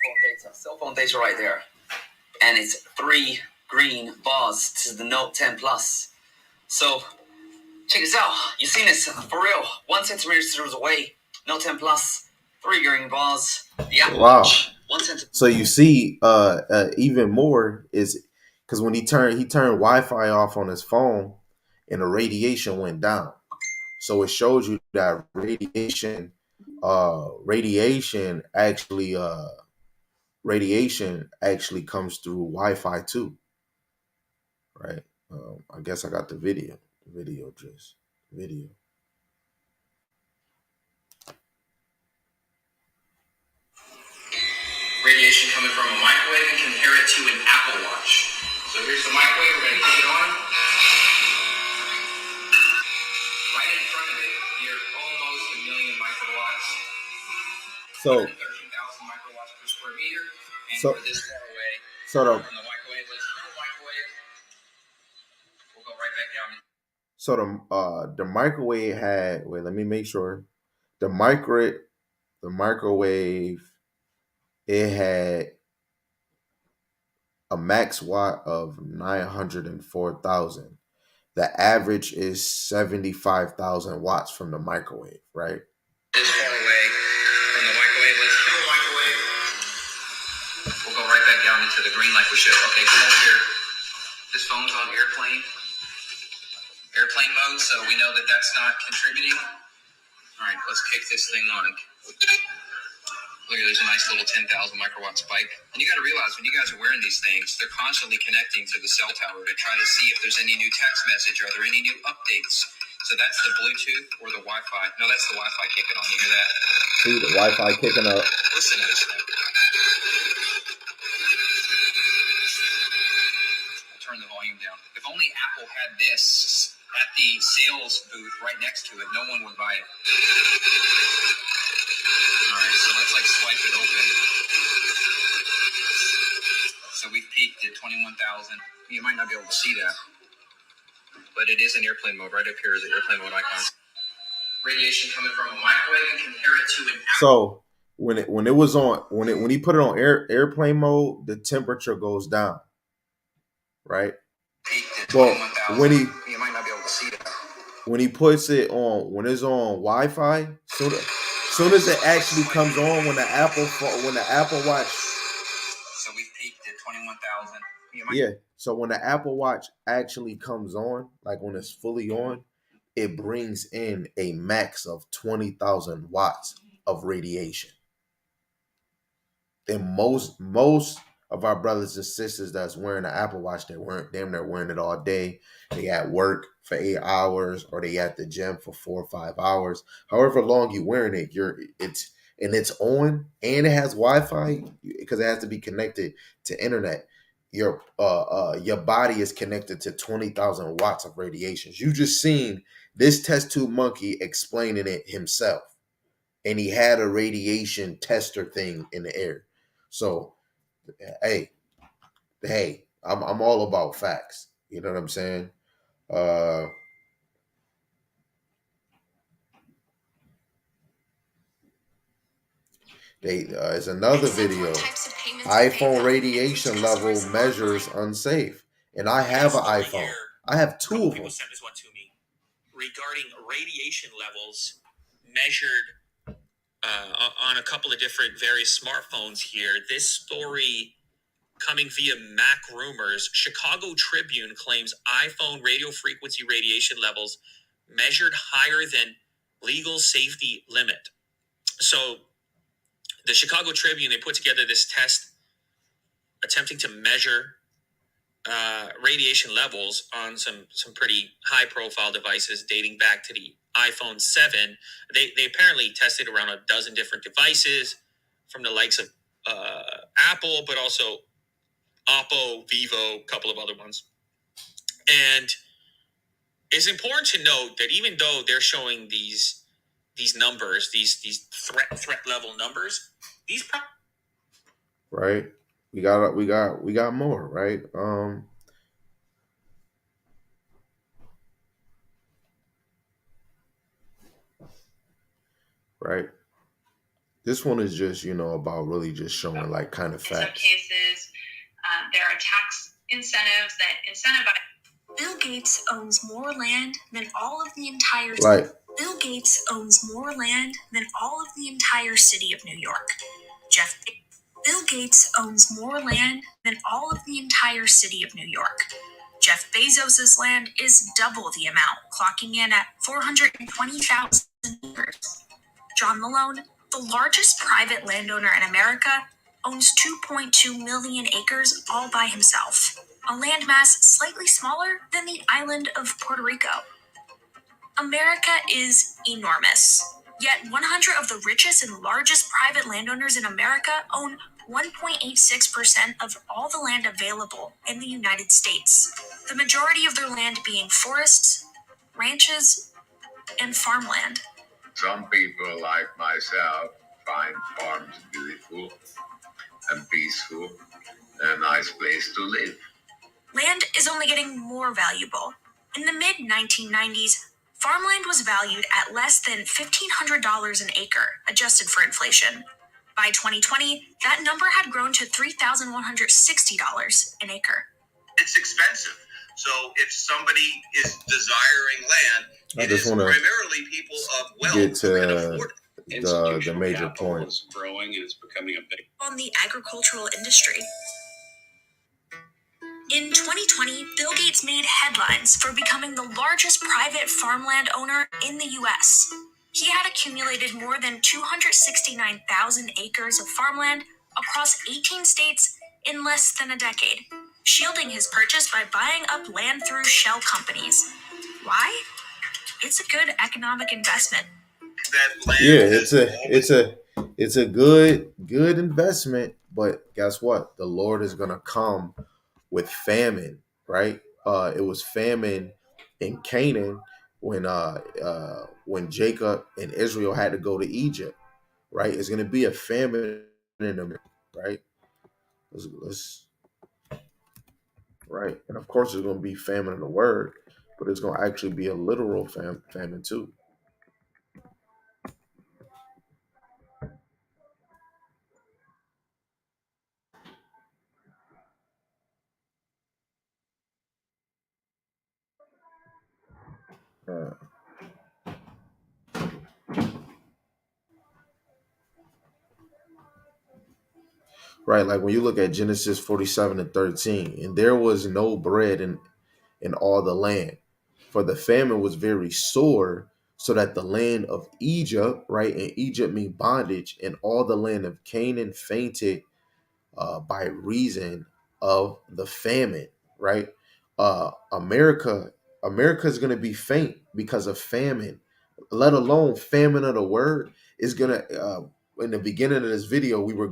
phone data right there. And it's 3 green bars. This is the Note 10 Plus. So, check this out. You've seen this for real. 1 centimeter away. Note 10 Plus. 3 green bars. The Apple Watch. 1 centimeter. So you see, even more is because when he turned Wi-Fi off on his phone, and the radiation went down. So it shows you that radiation actually comes through Wi-Fi too, right? I guess I got the video. Video. Radiation coming from a microwave and compare it to an Apple Watch. So here's the microwave. We're going to kick it on. Right in front of it, you're almost 1,000,000 microwatts. So 13,000 microwatts per square meter. And so, we're this far away from the microwave. Let's turn the microwave. We'll go right back down. So the microwave had, wait, let me make sure. The microwave, it had a max watt of 904,000. The average is 75,000 watts from the microwave, right? This far away from the microwave. Let's turn the microwave. We'll go right back down into the green like we should. Okay, come over here. This phone's on airplane mode, so we know that that's not contributing. All right, let's kick this thing on. Look at, there's a nice little 10,000 microwatt spike. And you got to realize when you guys are wearing these things, they're constantly connecting to the cell tower to try to see if there's any new text message or are there any new updates. So that's the Bluetooth or the Wi-Fi. No, that's the Wi-Fi kicking on. You hear that? See the Wi-Fi kicking up. Listen to this thing. I'll turn the volume down. If only Apple had this at the sales booth right next to it, no one would buy it. All right, so let's swipe it open. So we've peaked at 21,000. You might not be able to see that, but it is in airplane mode. Right up here is the airplane mode icon. Radiation coming from a microwave and compare it to an Apple. So when he put it on airplane mode, the temperature goes down, right? Well, when he you might not be able to see that. When he puts it on, when it's on Wi-Fi, soon as it actually comes on, when the Apple Watch. So we've peaked at 21,000. Yeah. So when the Apple Watch actually comes on, like when it's fully on, it brings in a max of 20,000 watts of radiation. And most of our brothers and sisters that's wearing an Apple Watch, they're wearing it all day. They at work for 8 hours, or they at the gym for 4 or 5 hours. However long you're wearing it, it's on, and it has Wi-Fi because it has to be connected to internet. Your body is connected to 20,000 watts of radiation. You just seen this test tube monkey explaining it himself, and he had a radiation tester thing in the air. So, hey, I'm all about facts. You know what I'm saying? There's another video. iPhone radiation level measures unsafe, and I have an iPhone. I have two of them. People sent this one to me regarding radiation levels measured on a couple of different various smartphones here. This story coming via Mac Rumors. Chicago Tribune claims iPhone radio frequency radiation levels measured higher than legal safety limit. So the Chicago Tribune, they put together this test attempting to measure radiation levels on some pretty high profile devices dating back to the iPhone 7. They apparently tested around a dozen different devices from the likes of Apple, but also Oppo, Vivo, a couple of other ones. And it's important to note that even though they're showing these numbers, these threat level numbers, these right. We got more, right? Right. This one is just, about really just showing like kind of facts. In some cases, there are tax incentives that incentivize. Bill Gates owns more land than all of the entire Right. Bill Gates owns more land than all of the entire city of New York. Bill Gates owns more land than all of the entire city of New York. Jeff Bezos' land is double the amount, clocking in at 420,000 acres. John Malone, the largest private landowner in America, owns 2.2 million acres all by himself, a landmass slightly smaller than the island of Puerto Rico. America is enormous, yet 100 of the richest and largest private landowners in America own 1.86% of all the land available in the United States, the majority of their land being forests, ranches, and farmland. Some people, like myself, find farms beautiful and peaceful and a nice place to live. Land is only getting more valuable. In the mid-1990s, farmland was valued at less than $1,500 an acre, adjusted for inflation. By 2020, that number had grown to $3,160 an acre. It's expensive. So if somebody is desiring land, I it just is want to primarily people of wealth get who can afford it. the major point. Is growing and it's becoming a big On the agricultural industry. In 2020, Bill Gates made headlines for becoming the largest private farmland owner in the US. He had accumulated more than 269,000 acres of farmland across 18 states in less than a decade, shielding his purchase by buying up land through shell companies. Why? It's a good economic investment. That land Yeah, it's a good investment, but guess what? The Lord is gonna come with famine, right? It was famine in Canaan when Jacob and Israel had to go to Egypt, right? It's gonna be a famine in them, right? Let's right, and of course it's gonna be famine in the word, but it's gonna actually be a literal famine too. Uh, right, like when you look at Genesis 47:13, and there was no bread in all the land, for the famine was very sore, so that the land of Egypt, right, and Egypt mean bondage, and all the land of Canaan fainted by reason of the famine, right? America is going to be faint because of famine, let alone famine of the word is going to. In the beginning of this video, we were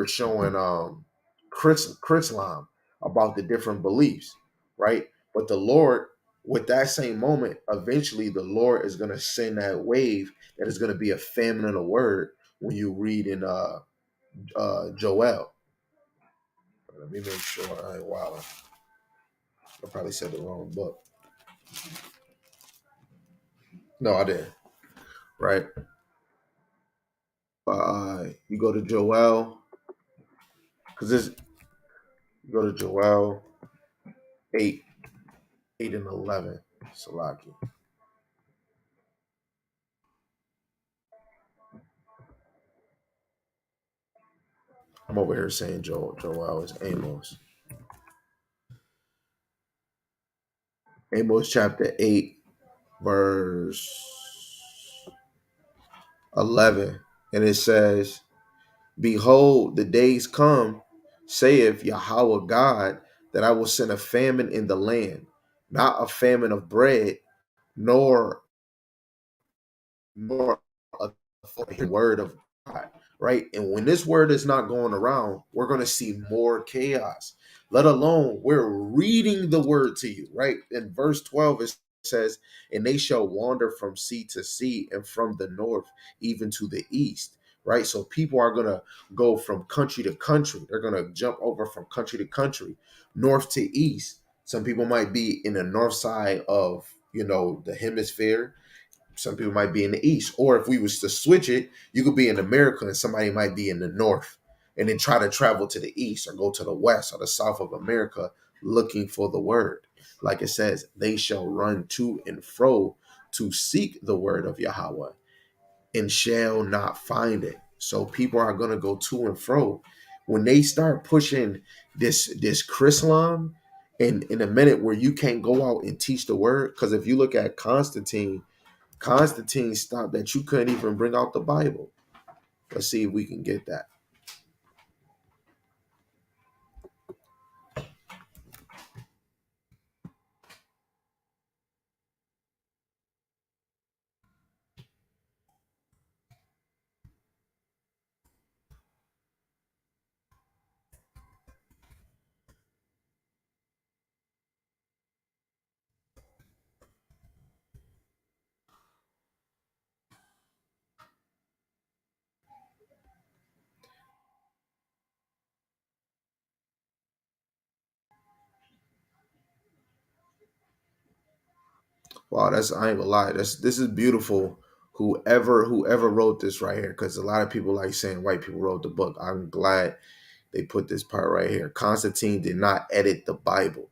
showing Chrislam about the different beliefs, right? But the Lord, with that same moment, eventually the Lord is going to send that wave that is going to be a famine of the word when you read in Joel. Let me make sure I ain't wilding. I probably said the wrong book. No, I didn't. Right. You go to Joel because this. You go to Joel 8, 8 and 11. Salaki. I'm over here saying Joel is Amos. Amos chapter 8, verse 11, and it says, "Behold, the days come, saith Yahweh God, that I will send a famine in the land, not a famine of bread, nor nor a word of God." Right? And when this word is not going around, we're going to see more chaos. Let alone we're reading the word to you, right? In verse 12, it says, "And they shall wander from sea to sea, and from the north even to the east." Right? So people are going to go from country to country. They're going to jump over from country to country, north to east. Some people might be in the north side of, the hemisphere. Some people might be in the east. Or if we was to switch it, you could be in America and somebody might be in the north and then try to travel to the east or go to the west or the south of America looking for the word. Like it says, they shall run to and fro to seek the word of Yahweh and shall not find it. So people are going to go to and fro. When they start pushing this Chrislam, in a minute where you can't go out and teach the word. Because if you look at Constantine stopped that. You couldn't even bring out the Bible. Let's see if we can get that. Wow, that's I ain't gonna lie. This is beautiful. Whoever wrote this right here, because a lot of people like saying white people wrote the book. I'm glad they put this part right here. Constantine did not edit the Bible,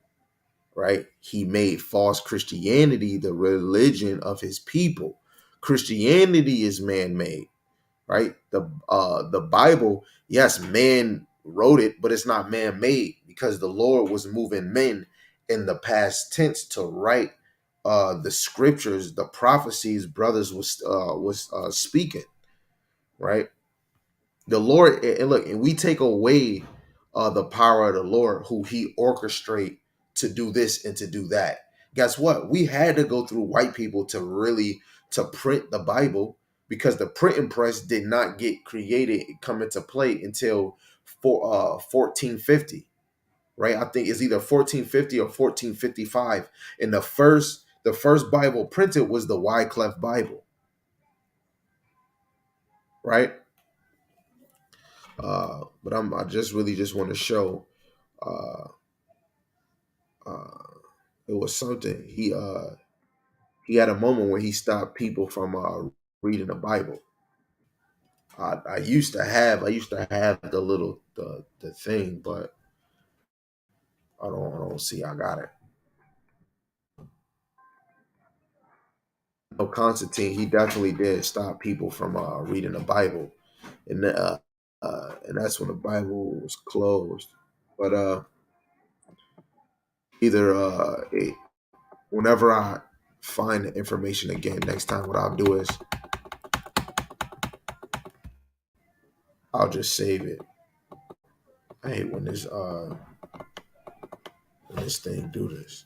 right? He made false Christianity the religion of his people. Christianity is man-made, right? The Bible, yes, man wrote it, but it's not man-made because the Lord was moving men in the past tense to write the scriptures, the prophecies brothers was speaking, right? The Lord, and look, and we take away the power of the Lord who he orchestrate to do this and to do that. Guess what? We had to go through white people to really to print the Bible because the printing press did not get created, come into play until 1450, right? I think it's either 1450 or 1455. And the first Bible printed was the Wycliffe Bible, right? But I just really just want to show uh, uh, it was something he had a moment where he stopped people from reading the Bible. I used to have the little the thing, but I don't see I got it. No, Constantine, he definitely did stop people from reading the Bible, and that's when the Bible was closed. But either whenever I find the information again next time, what I'll do is I'll just save it. I hate when this thing do this.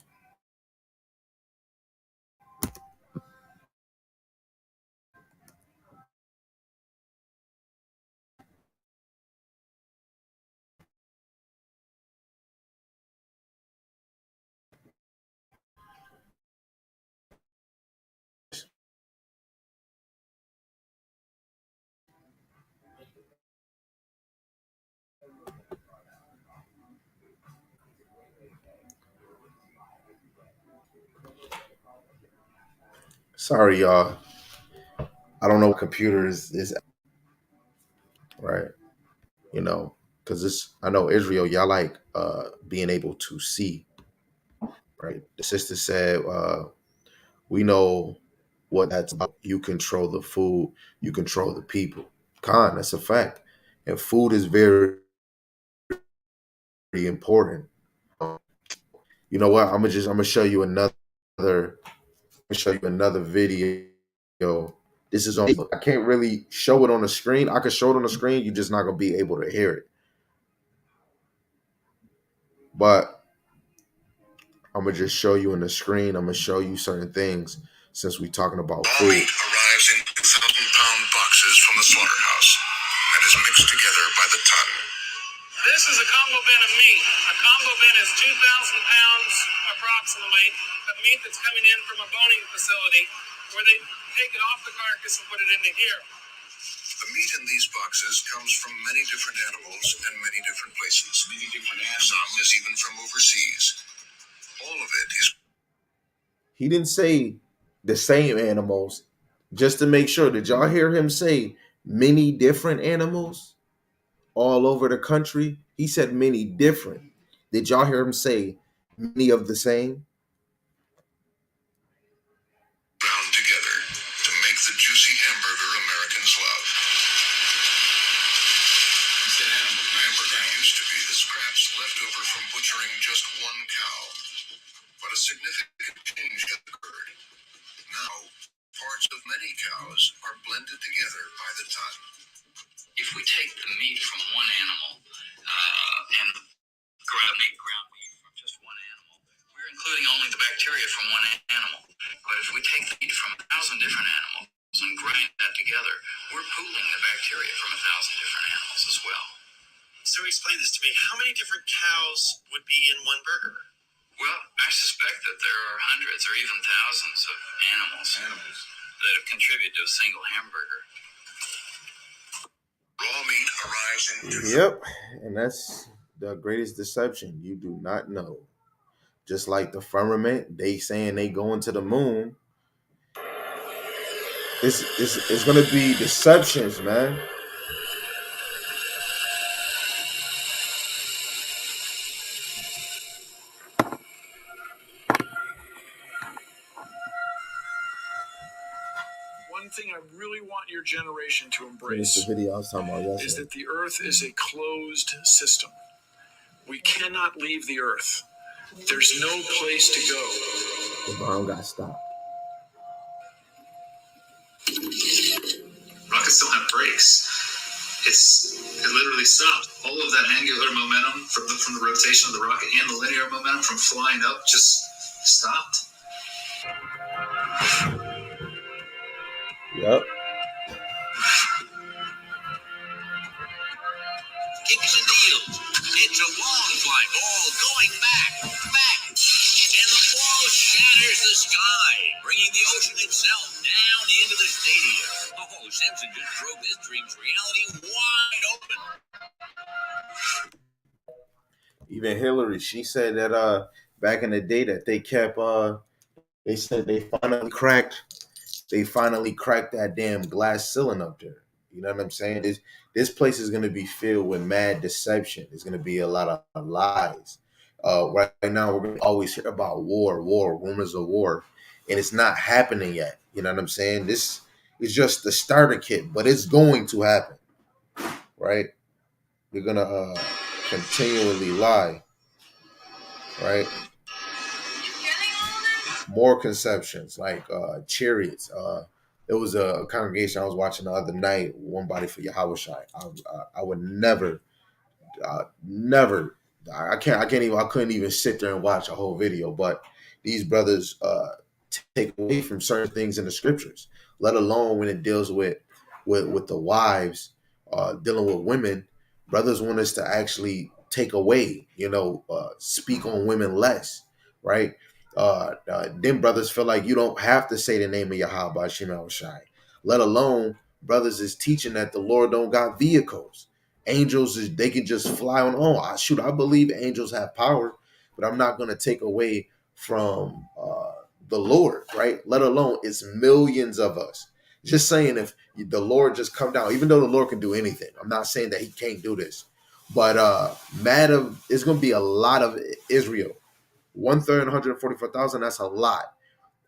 Sorry, y'all. I don't know what computer is right. Because this I know Israel, y'all like being able to see, right? The sister said, we know what that's about. You control the food, you control the people. Khan, that's a fact. And food is very, very important. Um, you know what? I'm gonna show you another video. This is on Facebook. I can't really show it on the screen. I can show it on the screen. You're just not gonna be able to hear it. But I'm gonna just show you in the screen. I'm gonna show you certain things since we're talking about food. Meat arrives in 2,000-pound boxes from the slaughterhouse and is mixed together by the ton. This is a Congo bin of meat. A Congo bin is 2,000 pounds approximately of meat that's coming in from a boning facility where they take it off the carcass and put it into here. The meat in these boxes comes from many different animals and many different places. Many different animals. Some is even from overseas. All of it is. He didn't say the same animals. Just to make sure, did y'all hear him say many different animals all over the country? He said many different. Did y'all hear him say many of the same? Bound together to make the juicy hamburger Americans love. Hamburger used to be the scraps left over from butchering just one cow, but a significant change had occurred. Now, parts of many cows are blended together by the ton. If we take the meat from one animal and ground meat from just one animal, we're including only the bacteria from one animal. But if we take the meat from 1,000 different animals and grind that together, we're pooling the bacteria from 1,000 different animals as well. So explain this to me. How many different cows would be in one burger? Well, I suspect that there are hundreds or even thousands of animals that have contributed to a single hamburger. Raw meat arrives in Yep, and that's the greatest deception. You do not know. Just like the firmament, they saying they going to the moon. It's gonna be deceptions, man. One thing I really want your generation to It's embrace the video I was talking about is yesterday. that the Earth is a closed system. We cannot leave the Earth. There's no place to go. The bomb got stopped. Rockets don't have brakes. It literally stopped. All of that angular momentum from the rotation of the rocket and the linear momentum from flying up just stopped. Yep. Kicks and deals. It's a long fly ball going back. And the ball shatters the sky, bringing the ocean itself down into the stadium. Oh, Simpson just drove his dream's reality wide open. Even Hillary, she said that back in the day that they said they finally cracked that damn glass ceiling up there. You know what I'm saying? This place is gonna be filled with mad deception. There's gonna be a lot of lies. Right now, we're gonna always hear about war, rumors of war, and it's not happening yet. You know what I'm saying? This is just the starter kit, but it's going to happen, right? They're gonna continually lie, right? More conceptions like chariots. There was a congregation I was watching the other night, One Body for Yahweh Shai. I would never, never. I can't even. I couldn't even sit there and watch a whole video. But these brothers take away from certain things in the scriptures, let alone when it deals with the wives dealing with women. Brothers want us to actually take away, speak on women less, right? Then brothers feel like you don't have to say the name of Yahweh Shem Shai, let alone brothers is teaching that the Lord don't got vehicles. Angels is they can just fly on. Oh, I believe angels have power, but I'm not going to take away from the Lord, right? Let alone it's millions of us. Just saying, if the Lord just come down, even though the Lord can do anything, I'm not saying that He can't do this, but it's going to be a lot of Israel. 1/3, 144,000. That's a lot.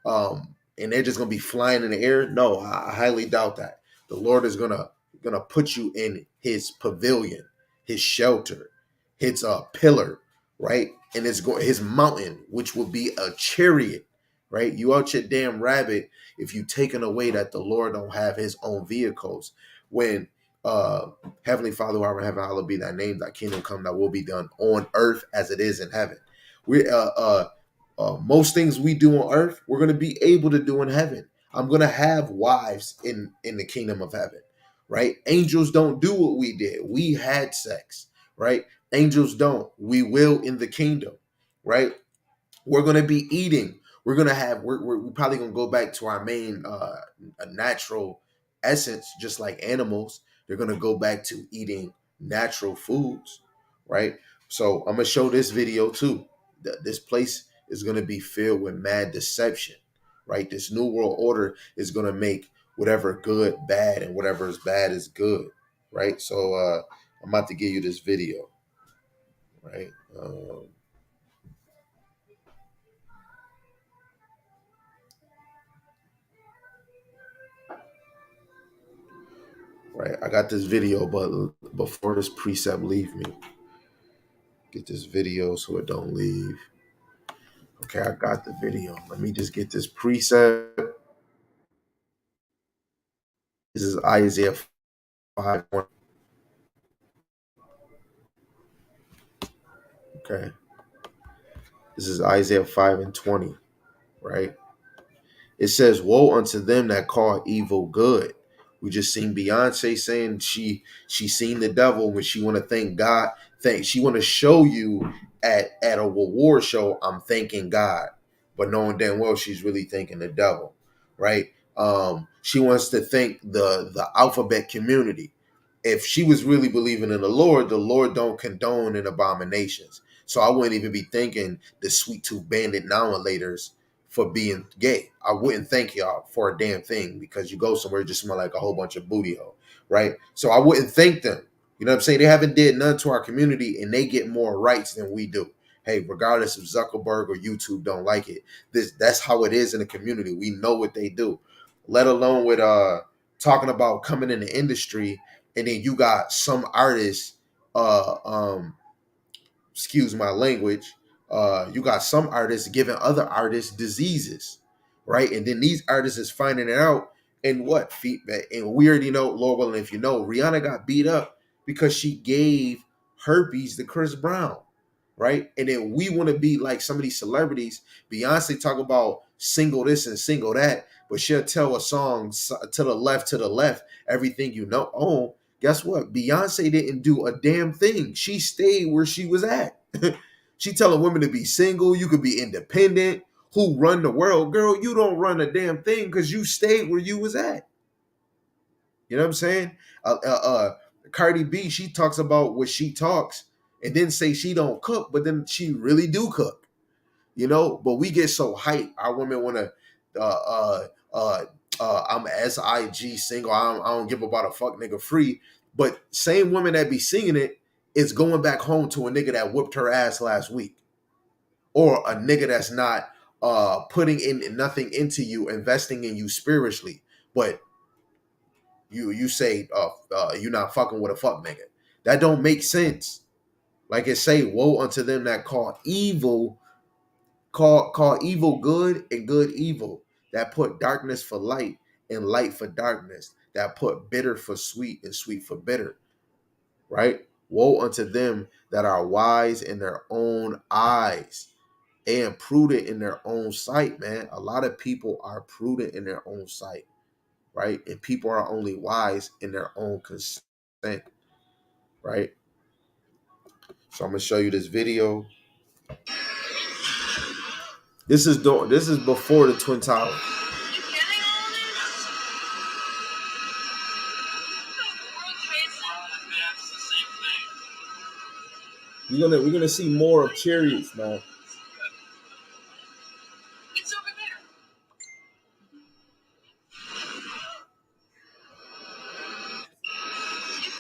And they're just gonna be flying in the air. No, I highly doubt that. The Lord is gonna put you in His pavilion, His shelter, His pillar, right? And it's going His mountain, which will be a chariot, right? You out your damn rabbit if you taken away that the Lord don't have His own vehicles. When Heavenly Father, who art in heaven, hallowed be Thy name, Thy kingdom come, Thy will be done on earth as it is in heaven. We most things we do on earth, we're going to be able to do in heaven. I'm going to have wives in the kingdom of heaven, right? Angels don't do what we did. We had sex, right? Angels don't. We will in the kingdom, right? We're going to be eating. We're going to have, we're probably going to go back to our main natural essence, just like animals. They're going to go back to eating natural foods, right? So I'm going to show this video too. This place is going to be filled with mad deception, right? This new world order is going to make whatever good bad and whatever is bad is good, right? So I'm about to give you this video, right? Right, I got this video, but before this precept leave me, Get this video so it don't leave. Okay, I got the video. Let me just get this preset. This is Isaiah 5. Okay. This is Isaiah 5 and 20, right? It says, "Woe unto them that call evil good." We just seen Beyonce saying she seen the devil when she want to thank God. She want to show you at a reward show, I'm thanking God, but knowing damn well she's really thanking the devil, right? She wants to thank the alphabet community. If she was really believing in the Lord don't condone in abominations. So I wouldn't even be thinking the sweet tooth bandit now and laters for being gay. I wouldn't thank y'all for a damn thing because you go somewhere, it just smell like a whole bunch of booty hole, right? So I wouldn't thank them. You know what I'm saying? They haven't did none to our community and they get more rights than we do. Hey, regardless if Zuckerberg or YouTube don't like it, that's how it is in the community. We know what they do. Let alone with talking about coming in the industry and then you got some artists excuse my language, you got some artists giving other artists diseases, right? And then these artists is finding it out. And what feedback? And we already know, Lord willing, if you know, Rihanna got beat up because she gave herpes to Chris Brown, right? And then we want to be like some of these celebrities. Beyonce talk about single this and single that, but she'll tell a song to the left, everything you know. Oh, guess what? Beyonce didn't do a damn thing. She stayed where she was at. She telling women to be single. You could be independent. Who run the world? Girl, you don't run a damn thing because you stayed where you was at. You know what I'm saying? Cardi B, she talks about what she talks and then say she don't cook, but then she really do cook. You know, but we get so hyped. Our women want to I'm SIG single. I don't give about a fuck nigga free. But same women that be singing it is going back home to a nigga that whooped her ass last week, or a nigga that's not putting in nothing into you, investing in you spiritually. But you say you're not fucking with a fuck nigga. That don't make sense. Like it say, woe unto them that call evil good and good evil, that put darkness for light and light for darkness, that put bitter for sweet and sweet for bitter, right? Woe unto them that are wise in their own eyes and prudent in their own sight, man. A lot of people are prudent in their own sight, right? And people are only wise in their own consent, right? So I'm gonna show you this video. This is before the Twin Towers. We're gonna see more of chariots, man.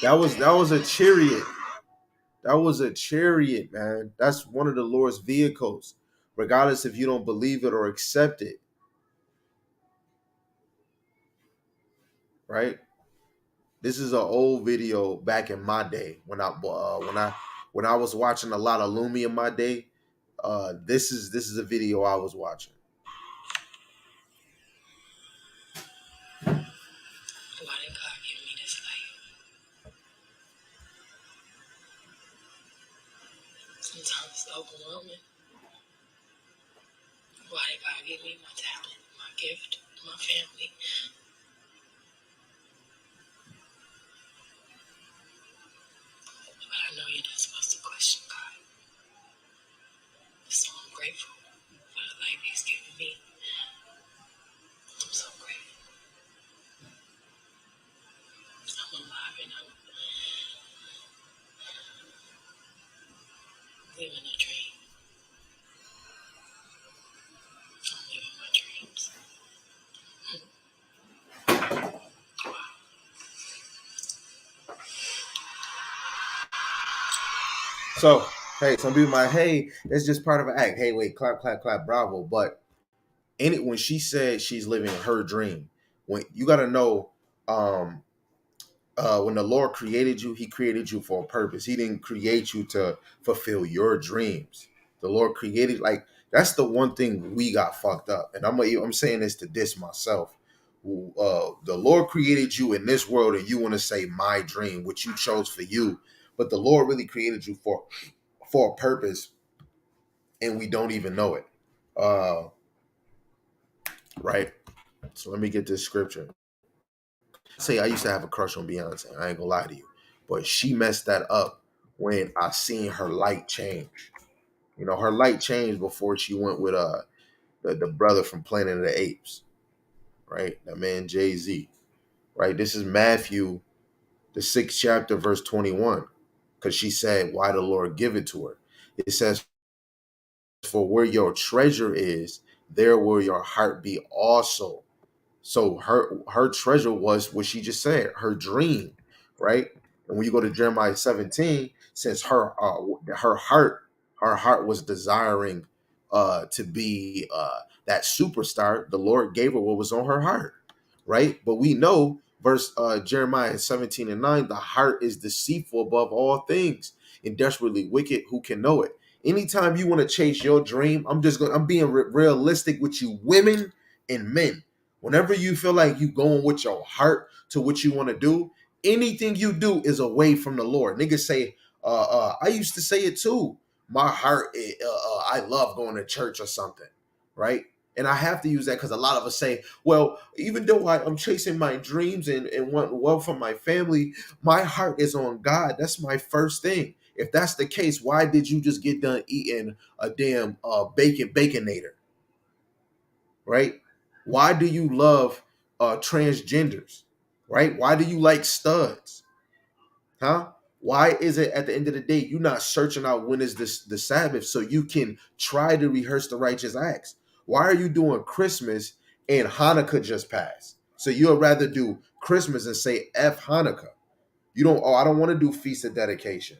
That was a chariot. That was a chariot, man. That's one of the Lord's vehicles, regardless if you don't believe it or accept it, right? This is an old video back in my day when I was watching a lot of Lumi in my day. This is a video I was watching. Why did God give me this life? Sometimes it's overwhelming. Why did God give me my talent, my gift, my family? But I know you're not supposed to question God. So I'm grateful for the life He's given me. I'm so grateful. I'm alive and I'm living a dream. I'm living my dreams. So, hey, some people might, hey, it's just part of an act. Hey, wait, clap, clap, clap, bravo. But when she said she's living her dream, when you got to know, um, when the Lord created you, He created you for a purpose. He didn't create you to fulfill your dreams. The Lord created, like, that's the one thing we got fucked up. And I'm saying this to diss myself. The Lord created you in this world, and you want to say my dream, which you chose for you, but the Lord really created you for a purpose, and we don't even know it. Right. So let me get this scripture. Say I used to have a crush on Beyonce. I ain't gonna lie to you, but she messed that up when I seen her light change. You know, her light changed before she went with the brother from Planet of the Apes, right? That man Jay-Z, right? This is Matthew, the 6th chapter, verse 21, because she said, "Why the Lord give it to her?" It says, "For where your treasure is, there will your heart be also." So her treasure was what she just said, her dream, right? And when you go to Jeremiah 17, since her heart was desiring to be that superstar, the Lord gave her what was on her heart, right? But we know verse Jeremiah 17 and 9, the heart is deceitful above all things and desperately wicked. Who can know it? Anytime you want to chase your dream, I'm being realistic with you women and men. Whenever you feel like you going with your heart to what you want to do, anything you do is away from the Lord. Niggas say, I used to say it too. My heart, I love going to church or something, right? And I have to use that because a lot of us say, well, even though I'm chasing my dreams and want well for my family, my heart is on God. That's my first thing. If that's the case, why did you just get done eating a damn baconator, right? Why do you love transgenders, right? Why do you like studs, huh? Why is it at the end of the day you're not searching out when is this the Sabbath so you can try to rehearse the righteous acts? Why are you doing Christmas and Hanukkah just passed? So you'll rather do Christmas and say F Hanukkah. You don't, oh, I don't want to do Feast of Dedication,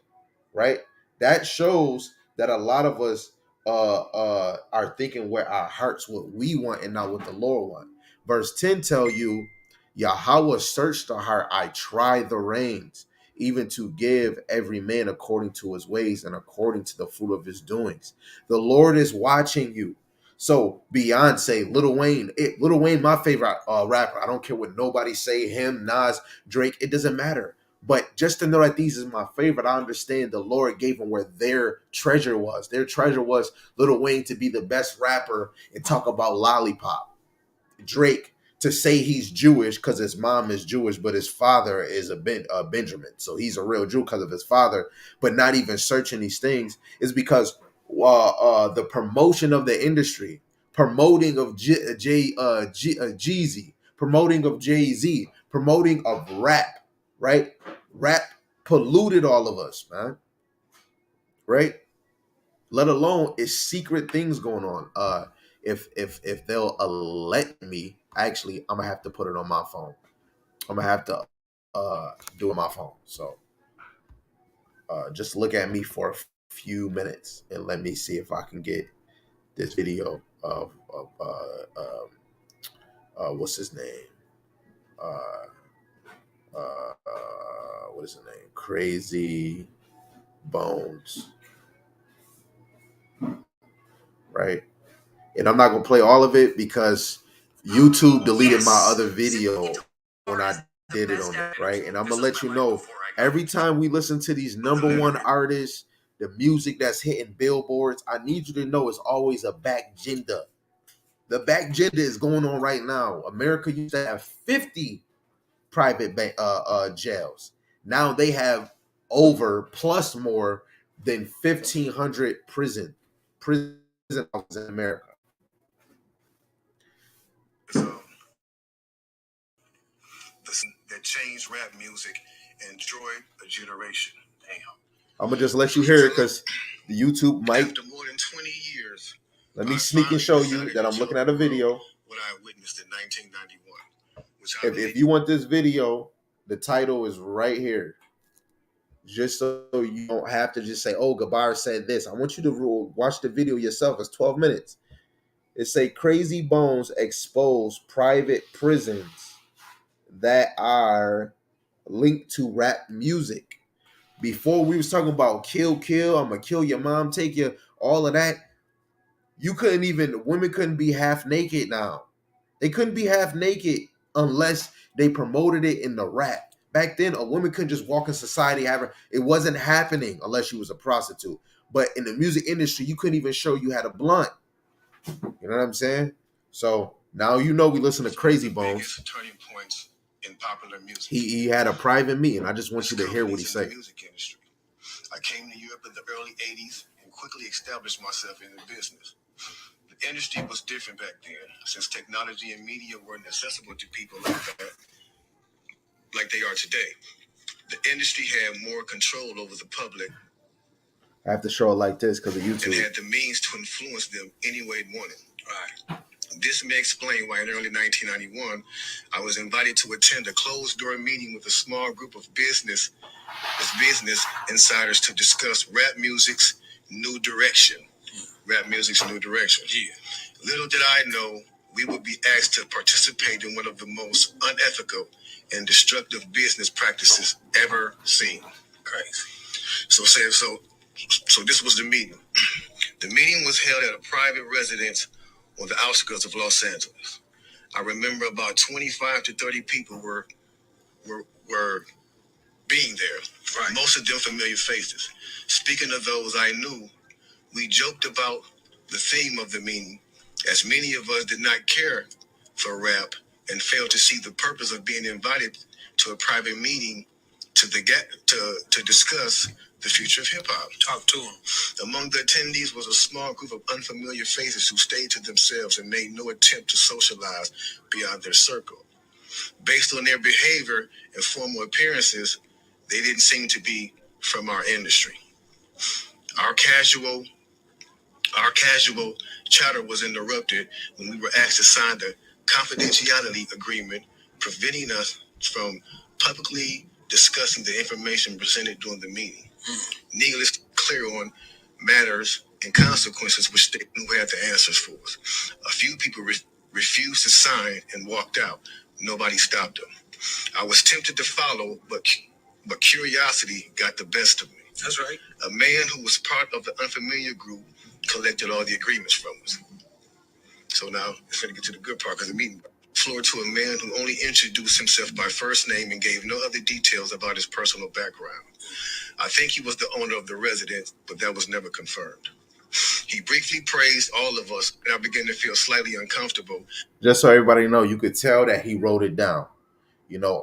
right? That shows that a lot of us are thinking where our hearts what we want and not what the Lord want. Verse 10 tell you, Yahweh searched the heart, I try the reins, even to give every man according to his ways and according to the fruit of his doings. The Lord is watching you. So Beyonce, Lil Wayne, my favorite rapper. I don't care what nobody say, him, Nas, Drake, it doesn't matter. But just to know that these is my favorite, I understand the Lord gave them where their treasure was. Their treasure was Lil Wayne to be the best rapper and talk about lollipop. Drake to say he's Jewish because his mom is Jewish, but his father is a Benjamin. So he's a real Jew because of his father, but not even searching these things is because the promotion of the industry, promoting of Jeezy, promoting of Jay-Z, promoting of rap, right? Rap polluted all of us, man, right? Let alone is secret things going on. If they'll let me, actually, I'm gonna have to put it on my phone. I'm gonna have to do it on my phone. So just look at me for a few minutes and let me see if I can get this video of what's his name? What is his name? Crazy Bones, right? And I'm not gonna play all of it because YouTube deleted my other video when I did it on there, right? And I'm gonna let you know every time we listen to these number one artists, the music that's hitting billboards, I need you to know it's always a back agenda. The back agenda is going on right now. America used to have 50 private jails. Now they have over plus more than 1,500 prison houses in America. So, that changed rap music and destroyed a generation. Damn. I'm gonna just let you hear it because the YouTube might. After more than 20 years, Let me sneak and show you that I'm looking at a video. What I witnessed in 1991. If you want this video, the title is right here. Just so you don't have to just say, "Oh, Gabar said this." I want you to watch the video yourself. It's 12 minutes. It say Crazy Bones expose private prisons that are. linked to rap music. Before we was talking about kill, I'm gonna kill your mom, take you, all of that. You couldn't even, women couldn't be half naked now. They couldn't be half naked unless they promoted it in the rap. Back then, a woman couldn't just walk in society. It wasn't happening unless she was a prostitute. But in the music industry, you couldn't even show you had a blunt. You know what I'm saying? So now you know we listen to Crazy Bones. Turning points in popular music. He had a private meeting. I just want you to hear what he said. Music industry. I came to Europe in the early 80s and quickly established myself in the business. The industry was different back then, since technology and media weren't accessible to people like they are today. The industry had more control over the public. I have to show it like this because of YouTube. And had the means to influence them any way it wanted. Right. This may explain why in early 1991, I was invited to attend a closed-door meeting with a small group of business insiders to discuss rap music's new direction. Rap music's new direction. Yeah. Little did I know we would be asked to participate in one of the most unethical and destructive business practices ever seen. Crazy. So this was the meeting. The meeting was held at a private residence on the outskirts of Los Angeles. I remember about 25 to 30 people were being there. Right. Most of them familiar faces. Speaking of those I knew, we joked about the theme of the meeting, as many of us did not care for rap and failed to see the purpose of being invited to a private meeting to discuss the future of hip-hop. Talk to them. Among the attendees was a small group of unfamiliar faces who stayed to themselves and made no attempt to socialize beyond their circle. Based on their behavior and formal appearances, they didn't seem to be from our industry. Our casual chatter was interrupted when we were asked to sign the confidentiality agreement, preventing us from publicly discussing the information presented during the meeting. Needless to be clear on matters and consequences which they knew had the answers for us. A few people refused to sign and walked out. Nobody stopped them. I was tempted to follow, but curiosity got the best of me. That's right. A man who was part of the unfamiliar group collected all the agreements from us. So now it's going to get to the good part because the meeting floor to a man who only introduced himself by first name and gave no other details about his personal background. I think he was the owner of the residence, but that was never confirmed. He briefly praised all of us, and I began to feel slightly uncomfortable. Just so everybody know, you could tell that he wrote it down. You know,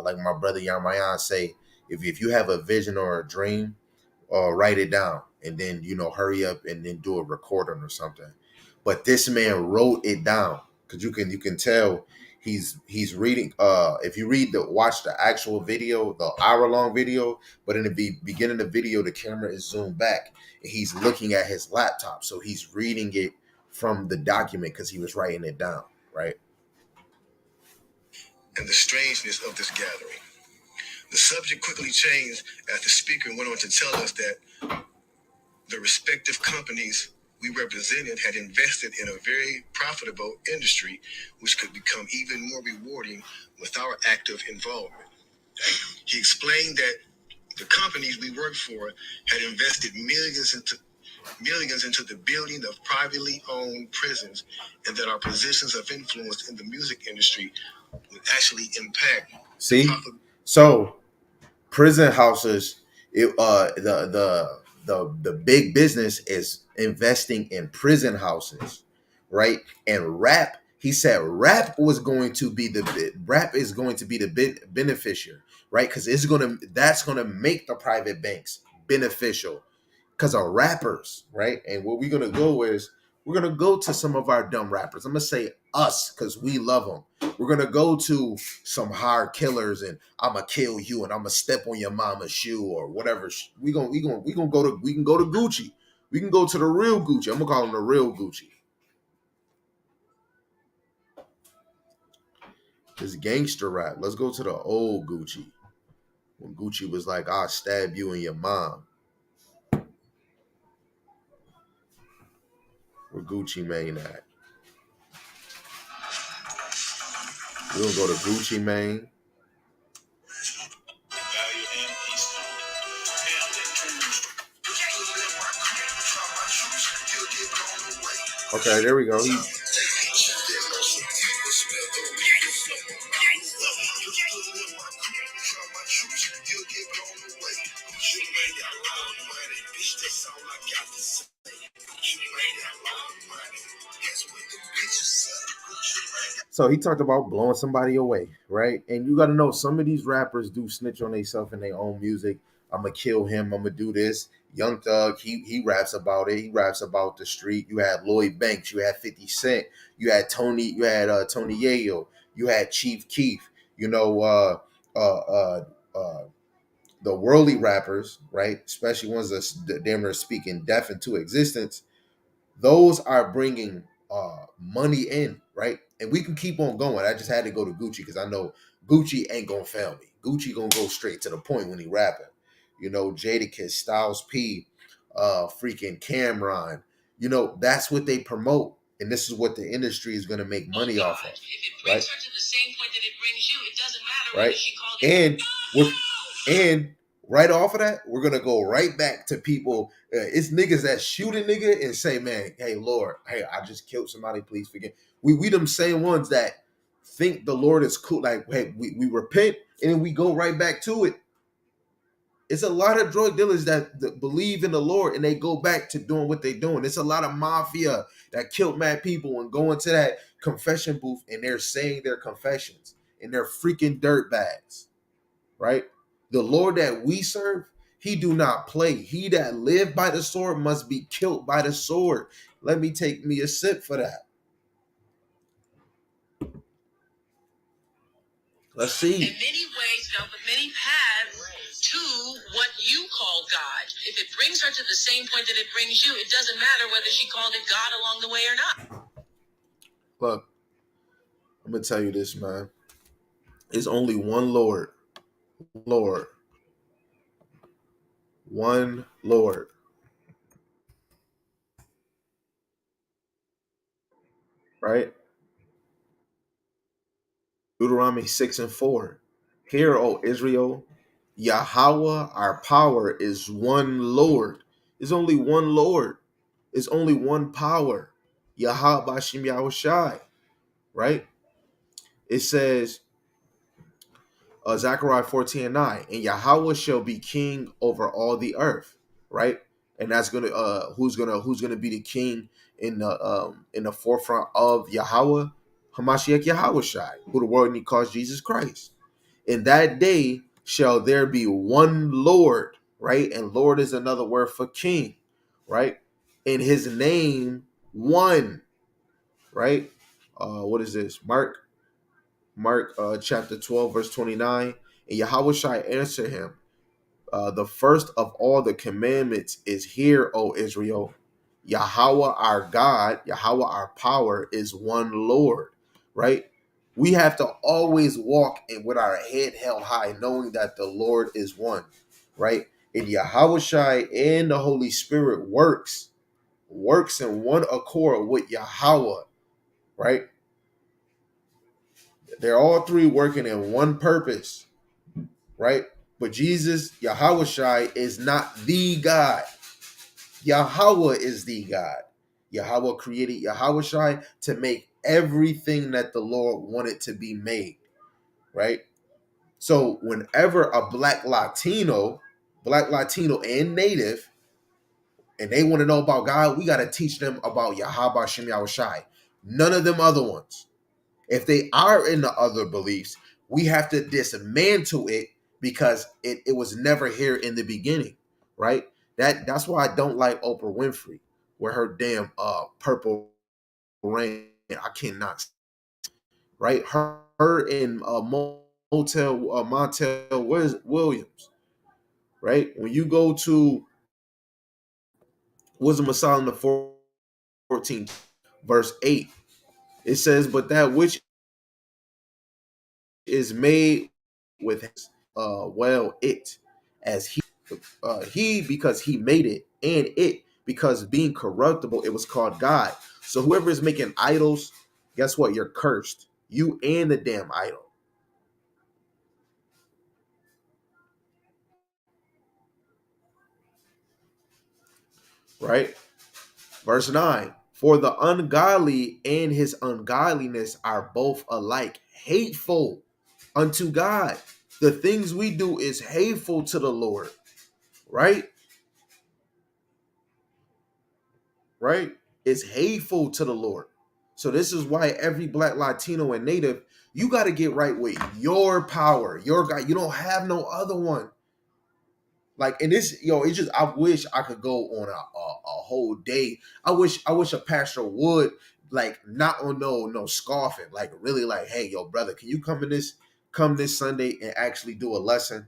like my brother Yarmayan say, if you have a vision or a dream, write it down and then, you know, hurry up and then do a recording or something. But this man wrote it down because you can tell he's reading. If you watch the actual video, the hour-long video, but in the beginning of the video, the camera is zoomed back and he's looking at his laptop, so he's reading it from the document because he was writing it down, right? And the strangeness of this gathering. The subject quickly changed as the speaker went on to tell us that the respective companies we represented had invested in a very profitable industry, which could become even more rewarding with our active involvement. He explained that the companies we worked for had invested millions into the building of privately owned prisons, and that our positions of influence in the music industry would actually impact. So prison houses, the big business is investing in prison houses, right? And rap, he said rap is going to be the beneficiary, right? Because that's gonna make the private banks beneficial because of rappers, right? And what we're gonna go is we're gonna go to some of our dumb rappers. I'm gonna say us because we love them. We're gonna go to some hard killers and I'm gonna kill you and I'm gonna step on your mama's shoe or whatever. We can go to Gucci. We can go to the real Gucci. I'm gonna call him the real Gucci. This gangster rap. Let's go to the old Gucci. When Gucci was like, I'll stab you and your mom. Where Gucci Mane at? We're gonna go to Gucci Mane. Okay, there we go. So he talked about blowing somebody away, right? And you got to know some of these rappers do snitch on themselves in their own music. I'm gonna kill him. I'm gonna do this. Young Thug, he raps about it. He raps about the street. You had Lloyd Banks. You had 50 Cent. You had Tony. You had Tony Yayo. You had Chief Keef. You know, the worldly rappers, right? Especially ones that damn near speaking death into existence, those are bringing money in, right? And we can keep on going. I just had to go to Gucci because I know Gucci ain't gonna fail me. Gucci gonna go straight to the point when he rapping. You know, Jadakiss, Styles P, freaking Cameron. You know, that's what they promote, and this is what the industry is gonna make money off of, right? Right, and with and right off of that, we're gonna go right back to people. It's niggas that shoot a nigga and say, "Man, hey Lord, hey, I just killed somebody. Please forgive." We them same ones that think the Lord is cool. Like, hey, we repent and then we go right back to it. It's a lot of drug dealers that believe in the Lord and they go back to doing what they're doing. It's a lot of mafia that killed mad people and go into that confession booth and they're saying their confessions and they're freaking dirt bags, right? The Lord that we serve, he do not play. He that live by the sword must be killed by the sword. Let me take me a sip for that. Let's see. In many ways, but many paths to what you call God. If it brings her to the same point that it brings you, it doesn't matter whether she called it God along the way or not. Look, I'm gonna tell you this, man. It's only one Lord. Lord. One Lord. Right? Deuteronomy 6 and 4. Hear, O Israel, Yahweh, our power, is one Lord. It's only one Lord. It's only one power. Yahweh Bashim Yahushai. Right? It says, Zechariah 14 and 9, and Yahweh shall be king over all the earth. Right? And that's gonna who's gonna be the king in the forefront of Yahweh? Hamashiach Yahushai, who the world need calls Jesus Christ. In that day shall there be one Lord, right? And Lord is another word for king, right? In his name, one, right? What is this? Mark chapter 12, verse 29. And Yahweh shall answer him. The first of all the commandments is here, O Israel. Yahweh our God, Yahweh our power is one Lord, right? We have to always walk in with our head held high, knowing that the Lord is one, right? And Yahweh Shai and the Holy Spirit works in one accord with Yahweh, right? They're all three working in one purpose, right? But Jesus, Yahweh Shai, is not the God. Yahweh is the God. Yahweh created Yahweh Shai to make everything that the Lord wanted to be made, right? So whenever a black Latino and Native, and they want to know about God, we got to teach them about Yahweh Shem Yahweh Shai. None of them other ones. If they are in the other beliefs, we have to dismantle it because it was never here in the beginning, right? That's why I don't like Oprah Winfrey with her damn purple rain. I cannot, right? Her in Montel Williams, right? When you go to Wisdom of Solomon the 14th verse 8, it says, "But that which is made with well it as he because he made it, and it because being corruptible it was called God." So whoever is making idols, guess what? You're cursed, you and the damn idol, right? Verse 9, For the ungodly and his ungodliness are both alike hateful unto God. The things we do is hateful to the Lord, right? Right? It's hateful to the Lord. So this is why every Black, Latino, and Native, you got to get right with your power, your God. You don't have no other one. Like, and this, it's just, I wish I could go on a whole day. I wish a pastor would, like, not on no scoffing, like really like, hey, yo, brother, can you come this Sunday and actually do a lesson?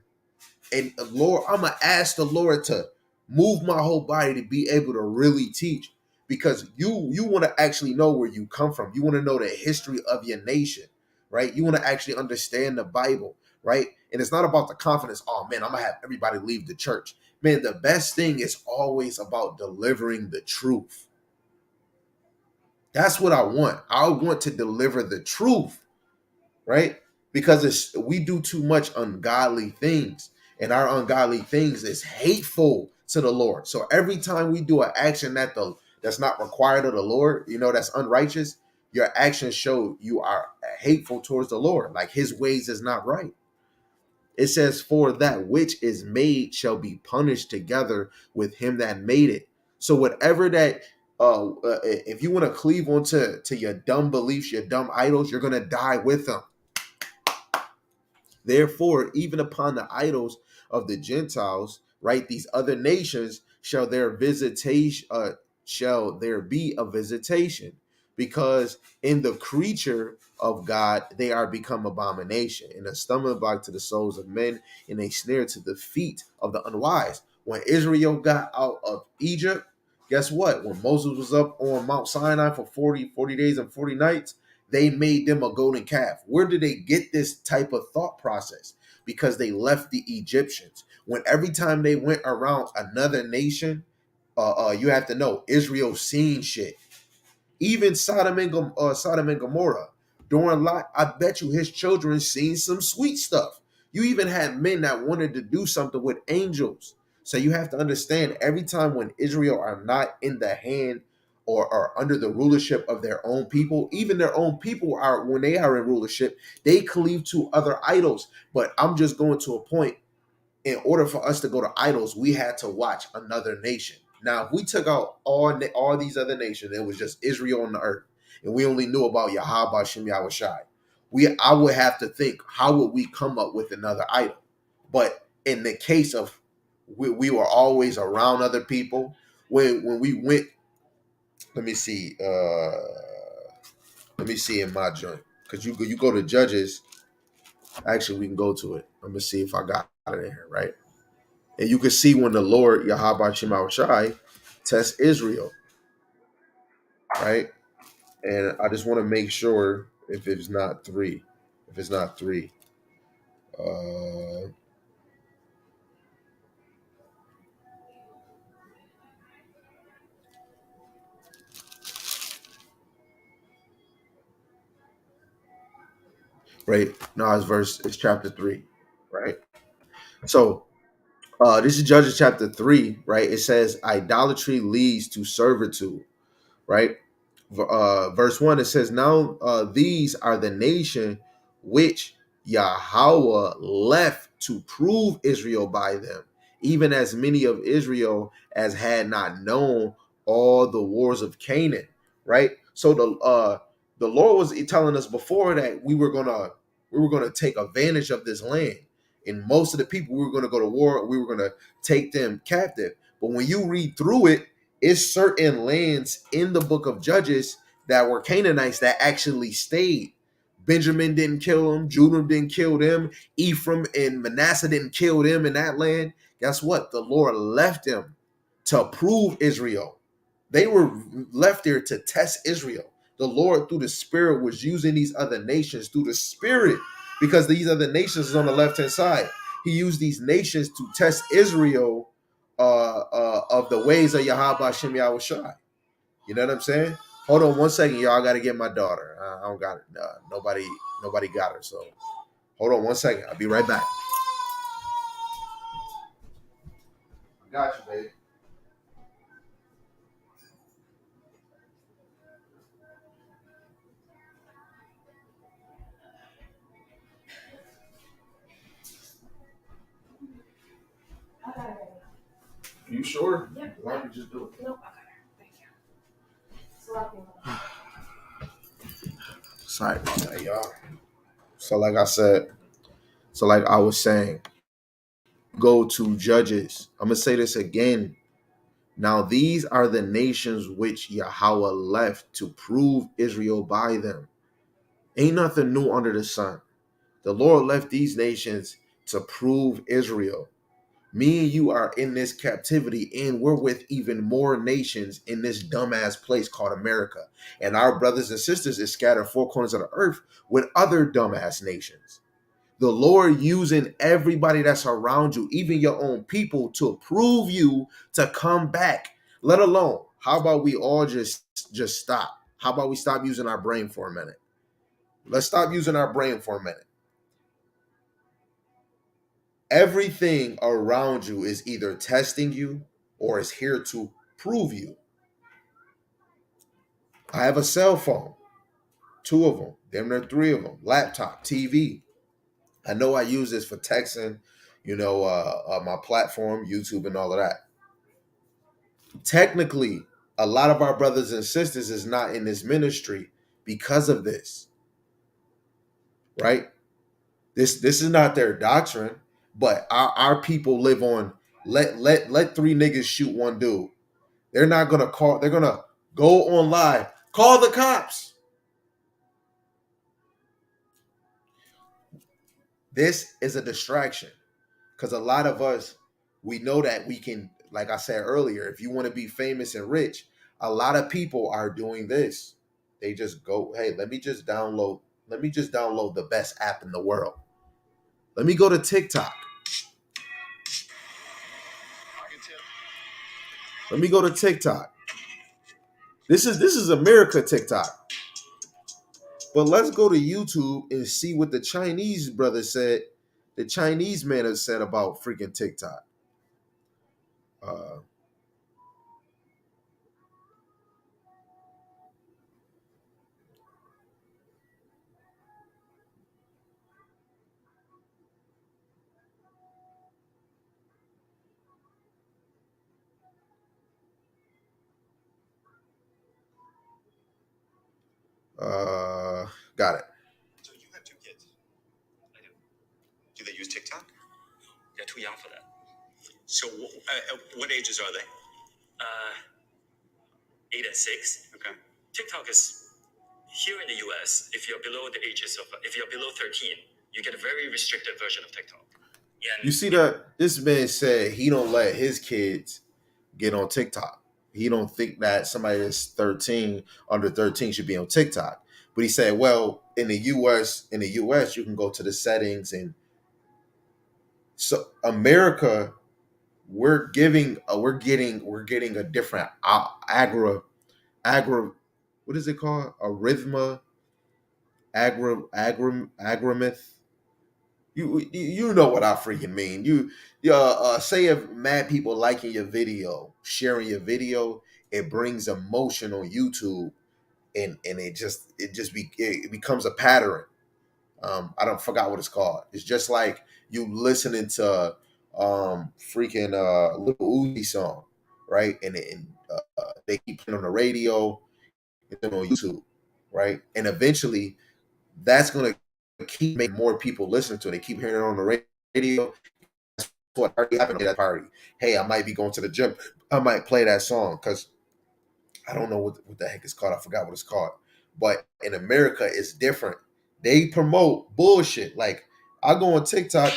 And Lord, I'm gonna ask the Lord to move my whole body to be able to really teach, because you want to actually know where you come from. You want to know the history of your nation, right? You want to actually understand the Bible, right? And it's not about the confidence. Oh man, I'm gonna have everybody leave the church. Man, the best thing is always about delivering the truth. That's what I want. I want to deliver the truth, right? Because we do too much ungodly things, and our ungodly things is hateful to the Lord. So every time we do an action that's not required of the Lord, that's unrighteous, your actions show you are hateful towards the Lord. Like his ways is not right. It says, for that which is made shall be punished together with him that made it. So whatever that if you want to cleave onto your dumb beliefs, your dumb idols, you're gonna die with them. Therefore, even upon the idols of the Gentiles, right, these other nations shall there be a visitation, because in the creature of God they are become abomination, and a stumbling block to the souls of men, and a snare to the feet of the unwise. When Israel got out of Egypt, guess what? When Moses was up on Mount Sinai for 40 days and 40 nights, they made them a golden calf. Where did they get this type of thought process? Because they left the Egyptians. When every time they went around another nation, you have to know Israel seen shit. Even Sodom and Gomorrah. During Lot, I bet you his children seen some sweet stuff. You even had men that wanted to do something with angels. So you have to understand, every time when Israel are not in the hand or are under the rulership of their own people, even their own people are, when they are in rulership, they cleave to other idols. But I'm just going to a point. In order for us to go to idols, we had to watch another nation. Now, if we took out all these other nations, it was just Israel on the earth, and we only knew about Yahweh Shem Yahushai, I would have to think, how would we come up with another idol? But in the case of we were always around other people. When we went, let me see, in my joint, because you go to Judges. Actually, we can go to it. I'm gonna see if I got it in here, right? And you can see when the Lord Yahweh Shema Shai tests Israel, right? And I just want to make sure if it's not three. If it's not three. Uh, right. No, it's chapter 3, right? So this is Judges chapter 3, right? It says idolatry leads to servitude, right? Verse 1, it says, now these are the nation which Yahweh left to prove Israel by them, even as many of Israel as had not known all the wars of Canaan. Right. So the Lord was telling us before that we were gonna take advantage of this land, and most of the people, we were gonna go to war, we were gonna take them captive. But when you read through it, it's certain lands in the book of Judges that were Canaanites that actually stayed. Benjamin didn't kill them. Judah didn't kill them. Ephraim and Manasseh didn't kill them in that land. Guess what? The Lord left them to prove Israel. They were left there to test Israel. The Lord, through the Spirit, was using these other nations through the Spirit, because these other nations is on the left-hand side. He used these nations to test Israel of the ways of Yahweh Shem Yahushai. You know what I'm saying? Hold on one second, y'all. I gotta get my daughter. I don't got it. Nobody got her. So hold on one second. I'll be right back. I got you, baby. You sure? Yeah. Why don't you just do it? Nope. Okay. Thank you. It's a lot of people. Sorry about that, y'all. So like I was saying, go to Judges. I'm gonna say this again. Now these are the nations which Yahweh left to prove Israel by them. Ain't nothing new under the sun. The Lord left these nations to prove Israel. Me and you are in this captivity, and we're with even more nations in this dumbass place called America. And our brothers and sisters is scattered four corners of the earth with other dumbass nations. The Lord using everybody that's around you, even your own people, to prove you to come back. Let alone, how about we all just stop? How about we stop using our brain for a minute? Let's stop using our brain for a minute. Everything around you is either testing you or is here to prove you. I have a cell phone, two of them, damn near three of them, laptop, TV. I know I use this for texting, my platform, YouTube, and all of that. Technically, a lot of our brothers and sisters is not in this ministry because of this, right? This is not their doctrine, but our people live on let three niggas shoot one dude. They're not gonna call. They're gonna go on live. Call the cops. This is a distraction because a lot of us, we know that we can. Like I said earlier, if you want to be famous and rich, a lot of people are doing this. They just go, hey, let me just download. Let me just download the best app in the world. Let me go to TikTok. Let me go to TikTok. This is America TikTok. But let's go to YouTube and see what the Chinese brother said. The Chinese man has said about freaking TikTok. Uh, got it. So you have two kids. I do. Do they use TikTok? They're too young for that. So what ages are they? 8 and 6. Okay. TikTok is here in the US. If you're below 13, you get a very restricted version of TikTok. You see that this man said he don't let his kids get on TikTok. He don't think that somebody that's 13, under 13 should be on TikTok. But he said, well, in the US, you can go to the settings, and so America, we're getting a different agri what is it called? Arrhythma, agramith. You know what I freaking mean. Say if mad people liking your video, sharing your video, it brings emotion on YouTube, and it becomes a pattern. I don't forgot what it's called. It's just like you listening to freaking Lil Uzi song, right? And they keep playing on the radio and then on YouTube, right? And eventually that's gonna keep making more people listen to it. They keep hearing it on the radio. That's what already happened at that party. Hey, I might be going to the gym. I might play that song because I don't know what the heck it's called. I forgot what it's called. But in America, it's different. They promote bullshit. Like I go on TikTok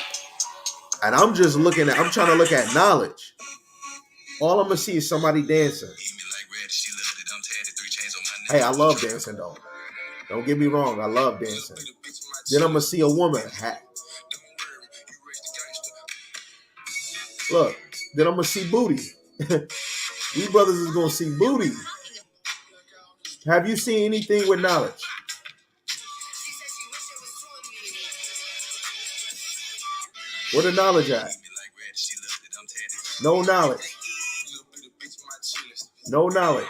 and I'm trying to look at knowledge. All I'm gonna see is somebody dancing. Hey, I love dancing though. Don't get me wrong, I love dancing. Then I'm gonna see a woman. Look, then I'm gonna see booty. These brothers is gonna see booty. Have you seen anything with knowledge? Where the knowledge at? No knowledge. No knowledge.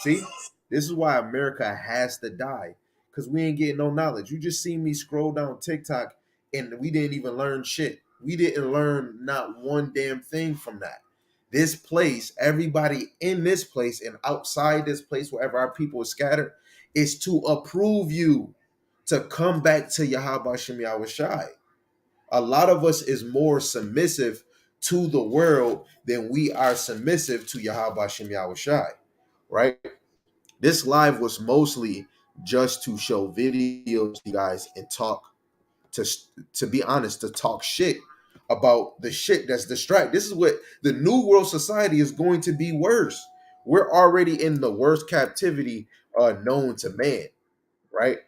See, this is why America has to die, because we ain't getting no knowledge. You just see me scroll down TikTok and we didn't even learn shit. We didn't learn not one damn thing from that. This place, everybody in this place and outside this place, wherever our people are scattered, is to approve you to come back to Yahweh Shem Yahweh Shai. A lot of us is more submissive to the world than we are submissive to Yahweh Shem Yahweh Shai, right? This live was mostly just to show videos to you guys and talk to be honest, to talk shit about the shit that's distract. This is what the new world society is going to be worse. We're already in the worst captivity known to man, right?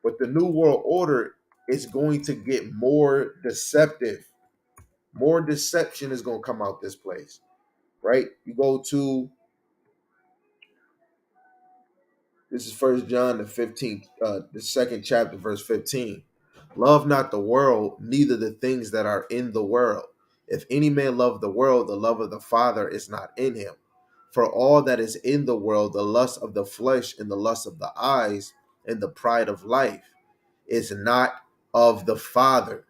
But the new world order is going to get more deceptive. More deception is going to come out this place, right? You go to this is First John the 15th, the second chapter, verse 15. Love not the world, neither the things that are in the world. If any man love the world, the love of the Father is not in him. For all that is in the world, the lust of the flesh and the lust of the eyes and the pride of life, is not of the Father,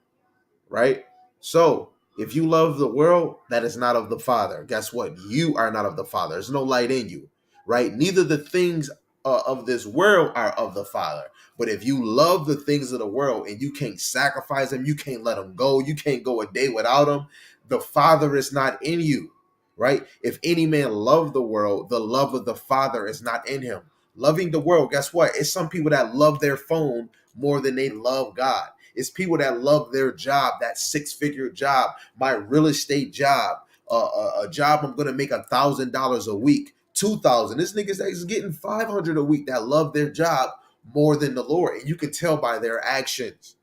right? So if you love the world, that is not of the Father. Guess what? You are not of the Father. There's no light in you, right? Neither the things of this world are of the Father. But if you love the things of the world and you can't sacrifice them, you can't let them go, you can't go a day without them, the Father is not in you, right? If any man love the world, the love of the Father is not in him. Loving the world, guess what? It's some people that love their phone more than they love God. It's people that love their job, that six-figure job, my real estate job, a job I'm gonna make $1,000 a week, 2,000. This niggas that is getting 500 a week that love their job more than the Lord, and you can tell by their actions,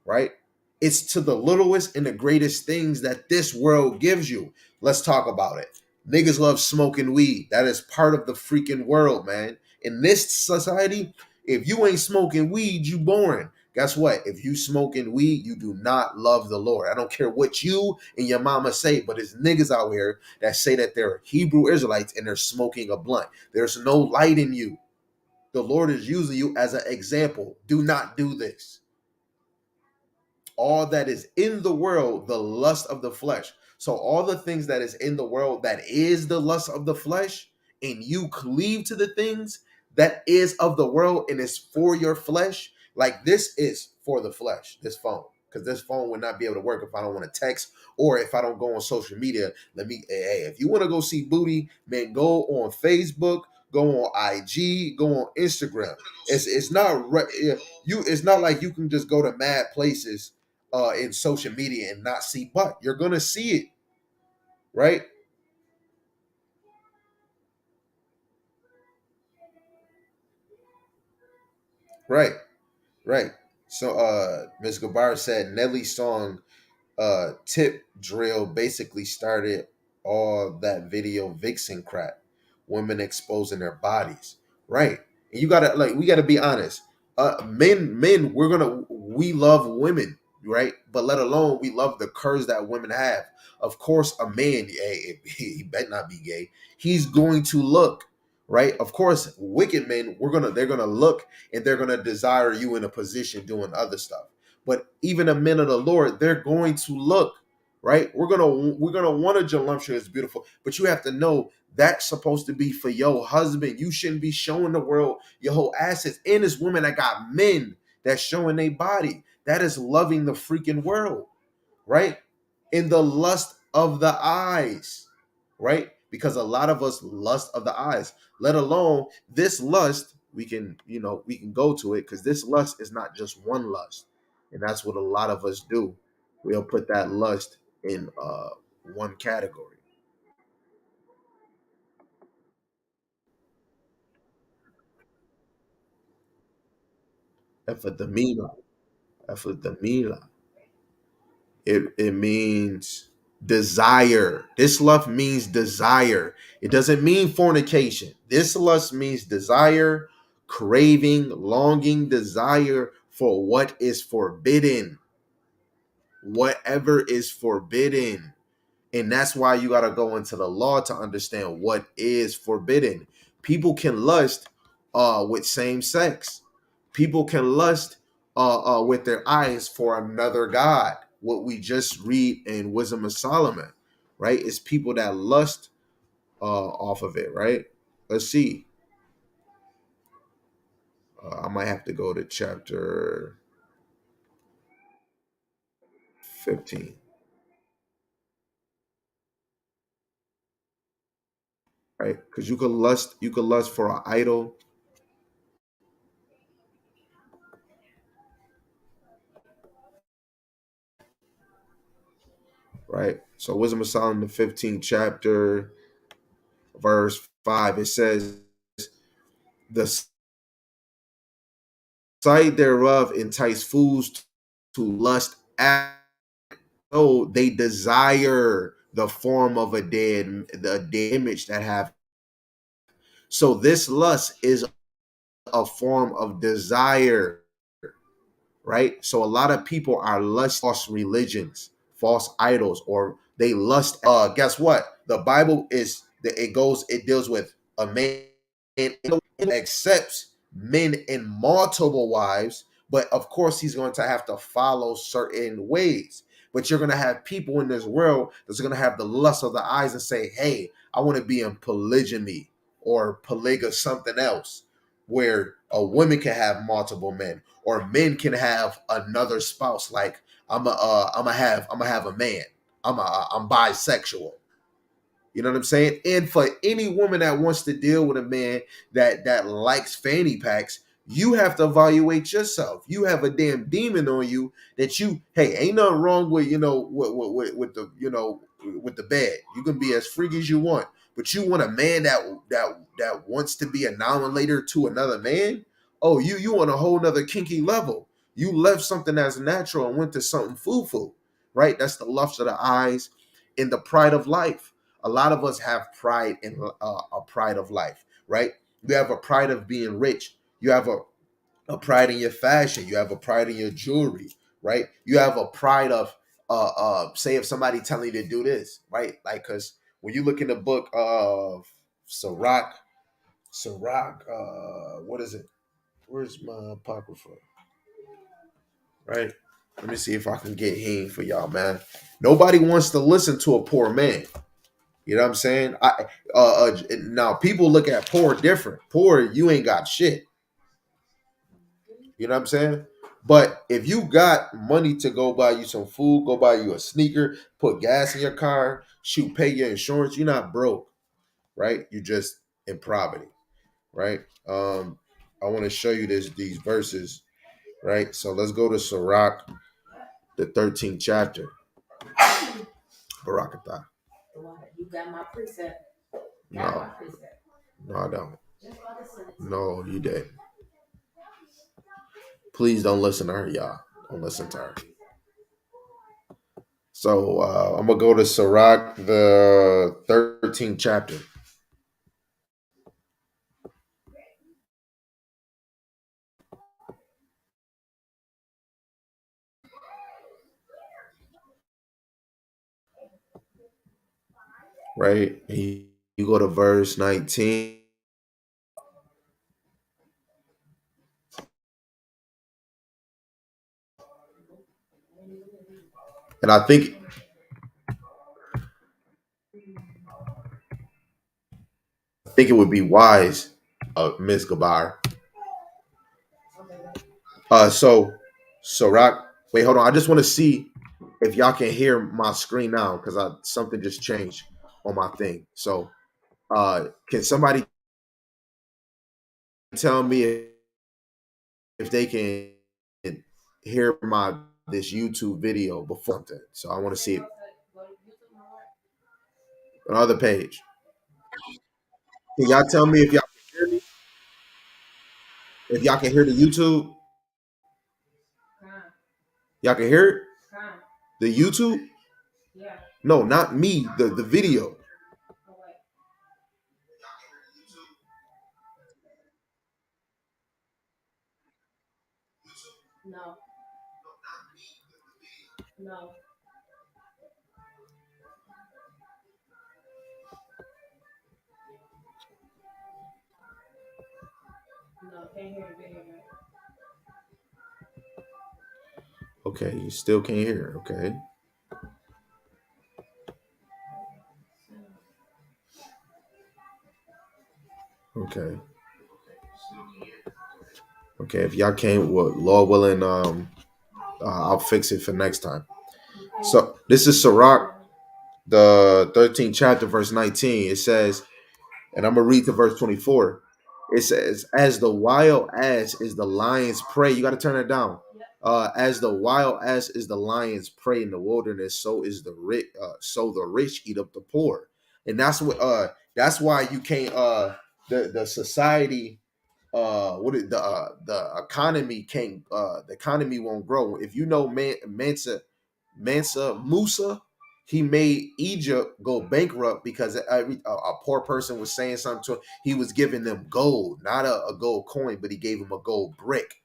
right? It's to the littlest and the greatest things that this world gives you. Let's talk about it. Niggas love smoking weed. That is part of the freaking world, man. In this society, if you ain't smoking weed, you boring. Guess what? If you smoking weed, you do not love the Lord. I don't care what you and your mama say, but it's niggas out here that say that they're Hebrew Israelites and they're smoking a blunt. There's no light in you. The Lord is using you as an example. Do not do this. All that is in the world, the lust of the flesh. So all the things that is in the world that is the lust of the flesh, and you cleave to the things that is of the world and is for your flesh, like this is for the flesh, this phone. Because this phone would not be able to work if I don't want to text or if I don't go on social media. Hey, if you want to go see booty, man, go on Facebook, go on IG, go on Instagram. It's not it's not like you can just go to mad places in social media and not see butt. You're gonna see it, right? Right, right. So Ms. Gabar said Nelly's song Tip Drill basically started all that video vixen crap, women exposing their bodies, right? And you gotta we gotta be honest. Men, we love women, right? But let alone we love the curves that women have. Of course, a man, he better not be gay. He's going to look, right? Of course, wicked men, they're gonna look and they're gonna desire you in a position doing other stuff. But even the men of the Lord, they're going to look, right? We're gonna want a voluptuous, beautiful, but you have to know that's supposed to be for your husband. You shouldn't be showing the world your whole assets. And this women that got men that's showing their body. That is loving the freaking world, right? In the lust of the eyes, right? Because a lot of us lust of the eyes, let alone this lust, we can go to it because this lust is not just one lust. And that's what a lot of us do. We'll put that lust in one category. Epidemia. Epidemia. It means desire. This lust means desire. It doesn't mean fornication. This lust means desire, craving, longing, desire for what is forbidden. Whatever is forbidden. And that's why you got to go into the law to understand what is forbidden. People can lust with same sex. People can lust with their eyes for another god. what we just read in Wisdom of Solomon, right? It's people that lust off of it, right? Let's see. I might have to go to chapter 15, right? Because you could lust for an idol, right? So Wisdom of Solomon, the 15th chapter, verse 5, it says, the sight thereof entice fools to lust after, so they desire the form of the dead image that have. So this lust is a form of desire, right? So a lot of people are lust false religions, false idols, or they lust. Guess what? The Bible is that it deals with a man accepts men in multiple wives, but of course he's going to have to follow certain ways. But you're going to have people in this world that's going to have the lust of the eyes and say, hey, I want to be in polygamy or polyga something else, where a woman can have multiple men or men can have another spouse. Like I'm gonna have a man. I'm bisexual. You know what I'm saying? And for any woman that wants to deal with a man that likes fanny packs, you have to evaluate yourself. You have a damn demon on you that you, hey, ain't nothing wrong with, with the, with the bed. You can be as freaky as you want, but you want a man that wants to be a nominator to another man. Oh, you on a whole nother kinky level. You left something that's natural and went to something foo-foo, right? That's the lust of the eyes and the pride of life. A lot of us have pride in a pride of life, right? You have a pride of being rich. You have a pride in your fashion. You have a pride in your jewelry, right? You have a pride of say if somebody telling you to do this, right? Like, because when you look in the book of Sirach, what is it? Where's my apocrypha? Right? Let me see if I can get him for y'all, man. Nobody wants to listen to a poor man. You know what I'm saying? Now people look at poor different. Poor, you ain't got shit. You know what I'm saying? But if you got money to go buy you some food, go buy you a sneaker, put gas in your car, shoot, pay your insurance, you're not broke, right? You just in poverty, right? I want to show you these verses, right? So let's go to Sirach, the 13th chapter. Barakatah. You got my precept. No, no, I don't. No, you did. Please don't listen to her, y'all. Don't listen to her. So I'm gonna go to Sirach, the 13th chapter. Right? And you go to verse 19. And I think it would be wise, Miss Gabar. So Sirach, wait, hold on. I just want to see if y'all can hear my screen now because something just changed on my thing. So can somebody tell me if they can hear my this YouTube video before something? So I want to see it. Another page. Can y'all tell me if y'all can hear me? If y'all can hear the YouTube, y'all can hear it. The YouTube? No, not me. The video. Okay, you still can't hear. Okay. Okay. Okay. If y'all can't, well, Lord willing, I'll fix it for next time. So this is Sirach, the 13th chapter, verse 19. It says, and I'm gonna read to verse 24. It says, "As the wild ass is the lion's prey." You got to turn it down. As the wild ass is the lion's prey in the wilderness, so is the rich. So the rich eat up the poor, and that's what. That's why you can't. The society. What is the economy can't. The economy won't grow if you know Mansa Musa. He made Egypt go bankrupt because a poor person was saying something to him. He was giving them gold, not a gold coin, but he gave them a gold brick.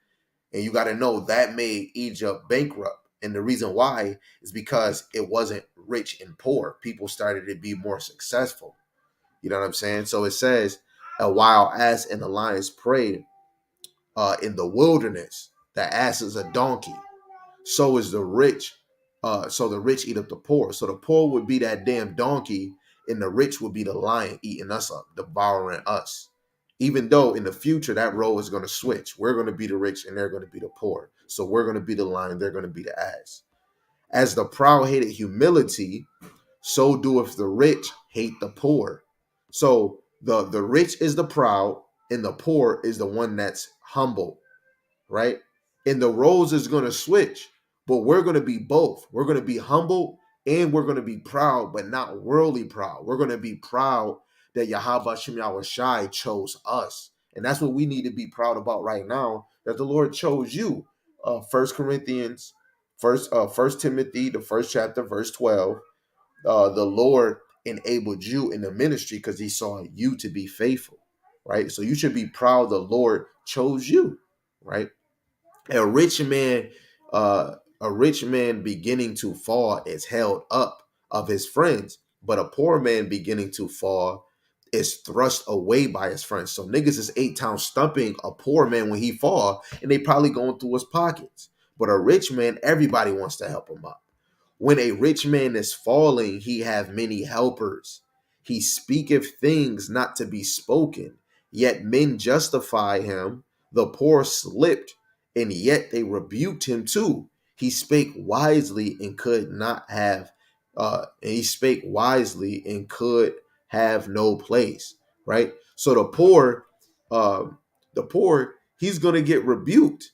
And you got to know that made Egypt bankrupt. And the reason why is because it wasn't rich and poor. People started to be more successful. You know what I'm saying? So it says, a wild ass and the lion's prey in the wilderness. The ass is a donkey. So is the rich. So the rich eat up the poor. So the poor would be that damn donkey, and the rich would be the lion eating us up, devouring us. Even though in the future that role is going to switch, we're going to be the rich and they're going to be the poor. So we're going to be the lion, they're going to be the ass. As the proud hated humility, so doeth the rich hate the poor. So the rich is the proud, and the poor is the one that's humble, right? And the roles is going to switch, but we're going to be both. We're going to be humble and we're going to be proud, but not worldly proud. We're going to be proud that Yahweh Shem Shai chose us. And that's what we need to be proud about right now, that the Lord chose you. First Corinthians, First Timothy, the first chapter, verse 12. The Lord enabled you in the ministry because he saw you to be faithful, right? So you should be proud the Lord chose you, right? A rich man, a rich man beginning to fall is held up of his friends, but a poor man beginning to fall is thrust away by his friends. So niggas is 8 times stumping a poor man when he fall, and they probably going through his pockets. But a rich man, everybody wants to help him up. When a rich man is falling, he have many helpers. He speaketh things not to be spoken, yet men justify him. The poor slipped, and yet they rebuked him too. He spake wisely and could not have, and he spake wisely and could have no place. Right. So uh, the poor, he's gonna get rebuked,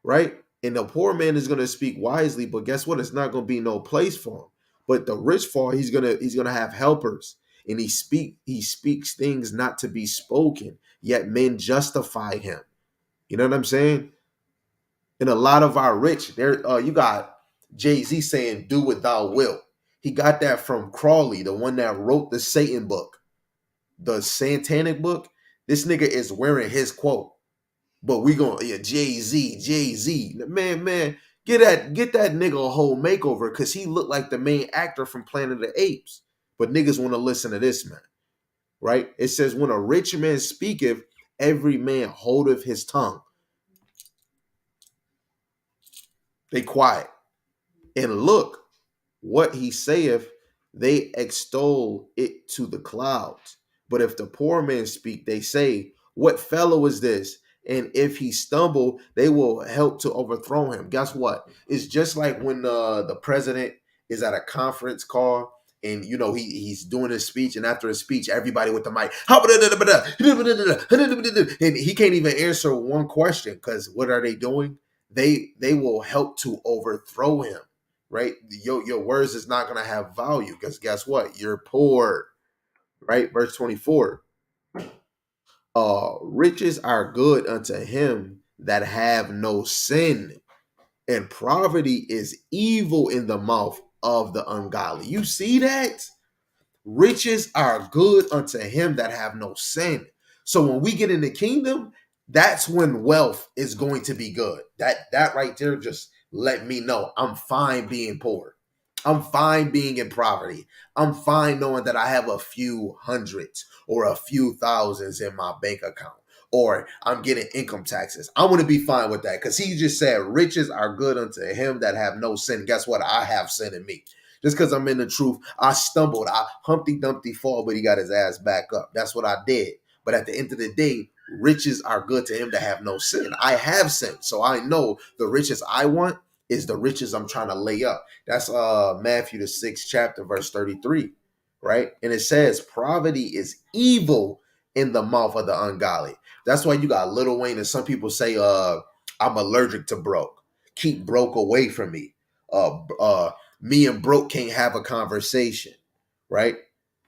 right? And the poor man is going to speak wisely, but guess what? It's not going to be no place for him. But the rich fall, he's gonna have helpers, and he speaks things not to be spoken, yet men justify him. You know what I'm saying? And a lot of our rich, there, you got Jay-Z saying, "Do what thou wilt." He got that from Crawley, the one that wrote the Satan book, the Satanic book. This nigga is wearing his quote. But we gonna, yeah, Jay-Z, man, get that nigga a whole makeover because he looked like the main actor from Planet of the Apes. But niggas want to listen to this man, right? It says, when a rich man speaketh, every man holdeth his tongue. They quiet. And look, what he saith, they extol it to the clouds. But if the poor man speak, they say, what fellow is this? And if he stumble, they will help to overthrow him. Guess what? It's just like when the president is at a conference call, and you know he's doing his speech, and after his speech, everybody with the mic, and he can't even answer one question because what are they doing? They will help to overthrow him, right? Your words is not going to have value because guess what? You're poor, right? Verse 24. Riches are good unto him that have no sin, and poverty is evil in the mouth of the ungodly. You see that? Riches are good unto him that have no sin. So when we get in the kingdom, that's when wealth is going to be good. That right there just let me know I'm fine being poor. I'm fine being in poverty. I'm fine knowing that I have a few hundreds or a few thousands in my bank account. or I'm getting income taxes. I want to be fine with that because he just said riches are good unto him that have no sin. Guess what? I have sin in me. Just because I'm in the truth, I stumbled. I Humpty Dumpty fall, but he got his ass back up. That's what I did. But at the end of the day, riches are good to him that have no sin. I have sin. So I know the riches I want is the riches I'm trying to lay up. That's Matthew the 6th chapter, verse 33, right? And it says, poverty is evil in the mouth of the ungodly. That's why you got Lil Wayne and some people say, I'm allergic to broke. Keep broke away from me. Me and broke can't have a conversation, right?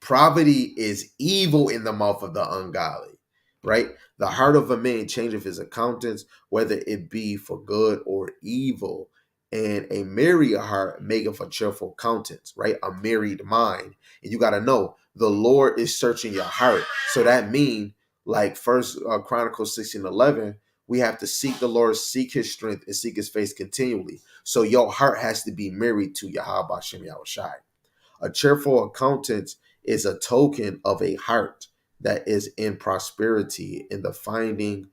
Poverty is evil in the mouth of the ungodly, right? The heart of a man changeth his accountants, whether it be for good or evil. And a merry heart maketh a cheerful countenance, right? A married mind. And you got to know the Lord is searching your heart. So that means, like First Chronicles 16:11, we have to seek the Lord, seek his strength, and seek his face continually. So your heart has to be married to Yahweh Shem Yahushai. A cheerful accountant is a token of a heart that is in prosperity, and the finding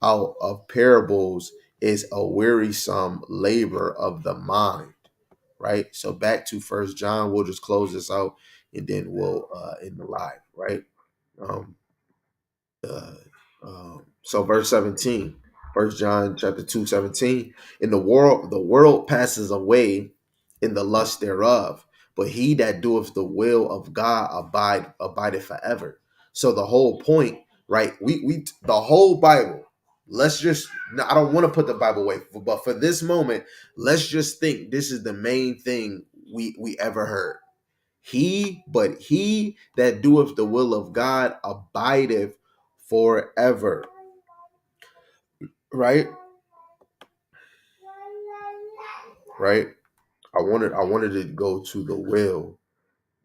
out of parables is a wearisome labor of the mind, right? So back to First John, we'll just close this out and then we'll end the live, right? Um, uh, so verse 17, First John chapter 2:17. In the world passes away in the lust thereof, but he that doeth the will of God abideth forever. So the whole point, right? We the whole Bible. Let's just, I don't want to put the Bible away, but for this moment, let's just think this is the main thing we ever heard. He that doeth the will of God abideth forever. Right? Right? I wanted to go to the will.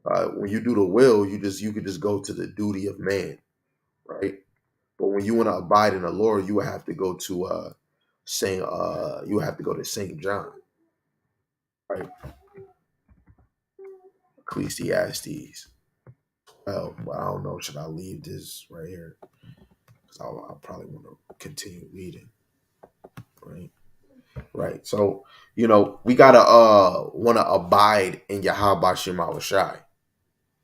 When you do the will, you could just go to the duty of man, right? But when you want to abide in the Lord, you would have to go to Saint John, right? Ecclesiastes. Well, I don't know. Should I leave this right here? Because I'll probably want to continue reading, right? Right. So, we gotta wanna abide in Yahweh Shema Shai,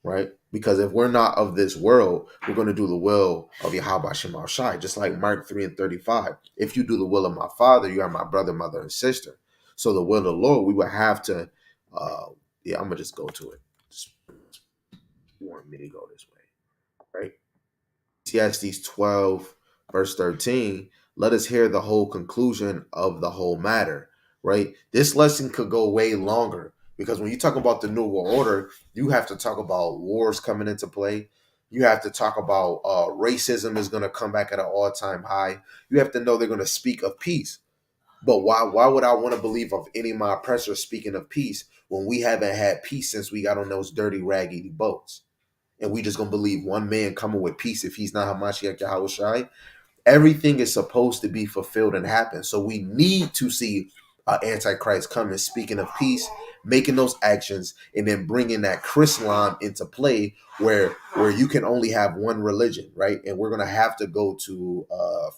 right? Because if we're not of this world, we're gonna do the will of Yahweh Shema Shai, just like Mark 3:35. If you do the will of my father, you are my brother, mother, and sister. So the will of the Lord, we would have to I'm gonna just go to it. You want me to go this way, right? Ecclesiastes 12, verse 13, let us hear the whole conclusion of the whole matter, right? This lesson could go way longer because when you talk about the New World Order, you have to talk about wars coming into play. You have to talk about racism is going to come back at an all-time high. You have to know they're going to speak of peace. But why would I want to believe of any of my oppressors speaking of peace when we haven't had peace since we got on those dirty, raggedy boats? And we just gonna believe one man coming with peace if he's not Hamashiach Yahweh Shai. Everything is supposed to be fulfilled and happen. So we need to see Antichrist coming, speaking of peace, making those actions, and then bringing that Chrislam into play, where you can only have one religion, right? And we're gonna have to go to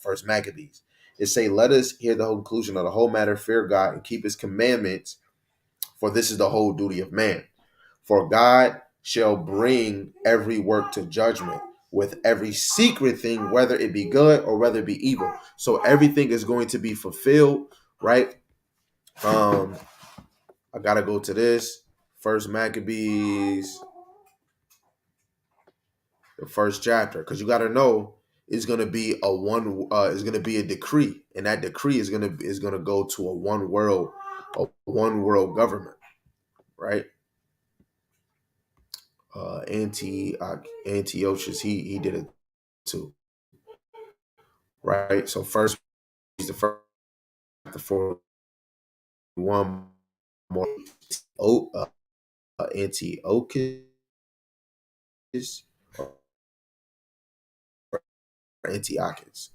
First Maccabees. It say, "Let us hear the whole conclusion of the whole matter, fear God, and keep His commandments, for this is the whole duty of man." For God shall bring every work to judgment with every secret thing, whether it be good or whether it be evil. So everything is going to be fulfilled, right? I gotta go to this First Maccabees, the first chapter, because you gotta know it's gonna be it's gonna be a decree, and that decree is gonna go to a one world government, right? Antiochus, he did it too, right? So first, he's the first for one more. Antiochus or Antiochus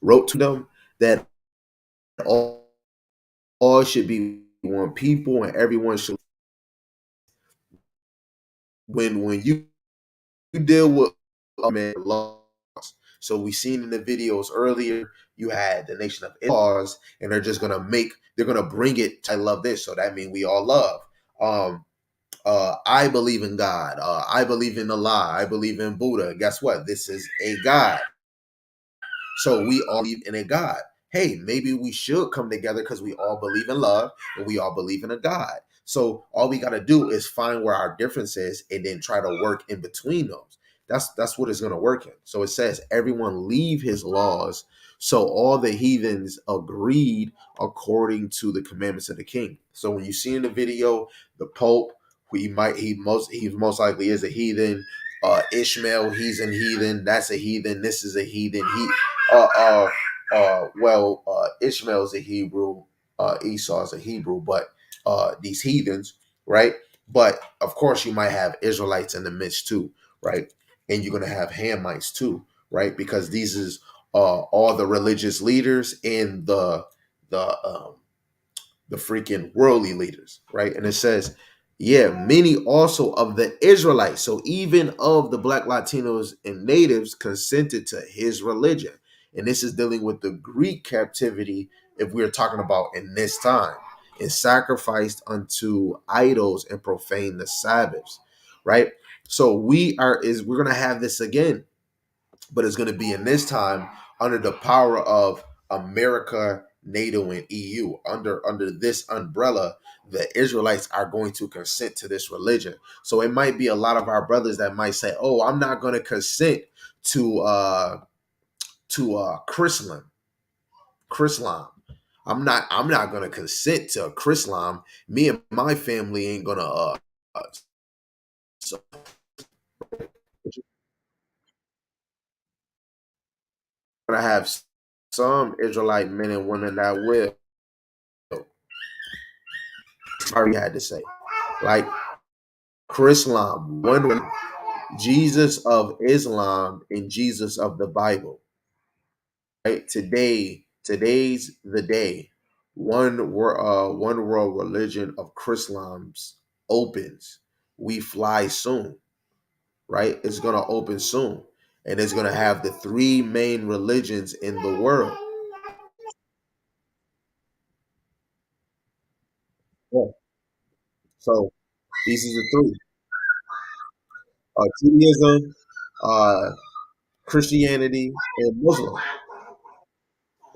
wrote to them that all should be one people and everyone should. When you deal with a man laws, So we seen in the videos earlier, you had the Nation of Islam, and they're gonna bring it. I love this, so that means we all love. Um, I believe in God. I believe in Allah. I believe in Buddha. Guess what? This is a God. So we all believe in a God. Hey, maybe we should come together because we all believe in love and we all believe in a God. So all we got to do is find where our difference is and then try to work in between those. That's what it's going to work in. So it says everyone leave his laws. So all the heathens agreed according to the commandments of the king. So when you see in the video, the Pope, he most likely is a heathen. Ishmael, he's a heathen. That's a heathen. This is a heathen. Ishmael's a Hebrew, Esau's a Hebrew, but these heathens, right? But of course, you might have Israelites in the midst too, right? And you're gonna have Hamites too, right? Because these is all the religious leaders in the the freaking worldly leaders, right? And it says, yeah, many also of the Israelites, so even of the Black Latinos and natives, consented to his religion. And this is dealing with the Greek captivity, if we're talking about in this time, and sacrificed unto idols and profaned the Sabbaths, right? So we're gonna have this again, but it's going to be in this time under the power of America, NATO, and EU. Under this umbrella, the Israelites are going to consent to this religion. So it might be a lot of our brothers that might say, "Oh, I'm not going to consent to Chrislam. Chrislam. I'm not going to consent to Chrislam. Me and my family ain't going to so going to have some Israelite men and women that will." Sorry, had to say, like Chrislam, one Jesus of Islam and Jesus of the Bible. Right today's the day. One world religion of Chrislams opens. We fly soon, right? It's gonna open soon, and it's gonna have the three main religions in the world. Yeah. So these are the three: Judaism, uh, Christianity, and Muslim,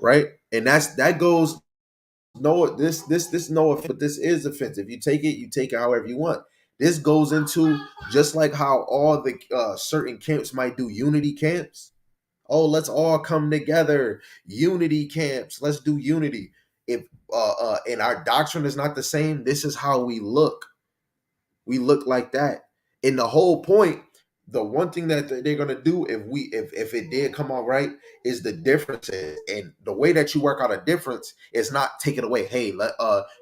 right? And that goes no this no offense, but this is offensive. You take it however you want. This goes into just like how all the certain camps might do unity camps. Oh, let's all come together. Unity camps. Let's do unity. If and our doctrine is not the same, this is how we look like that. And the whole point, the one thing that they're gonna do if it did come out right is the differences. And the way that you work out a difference is not take it away. Hey,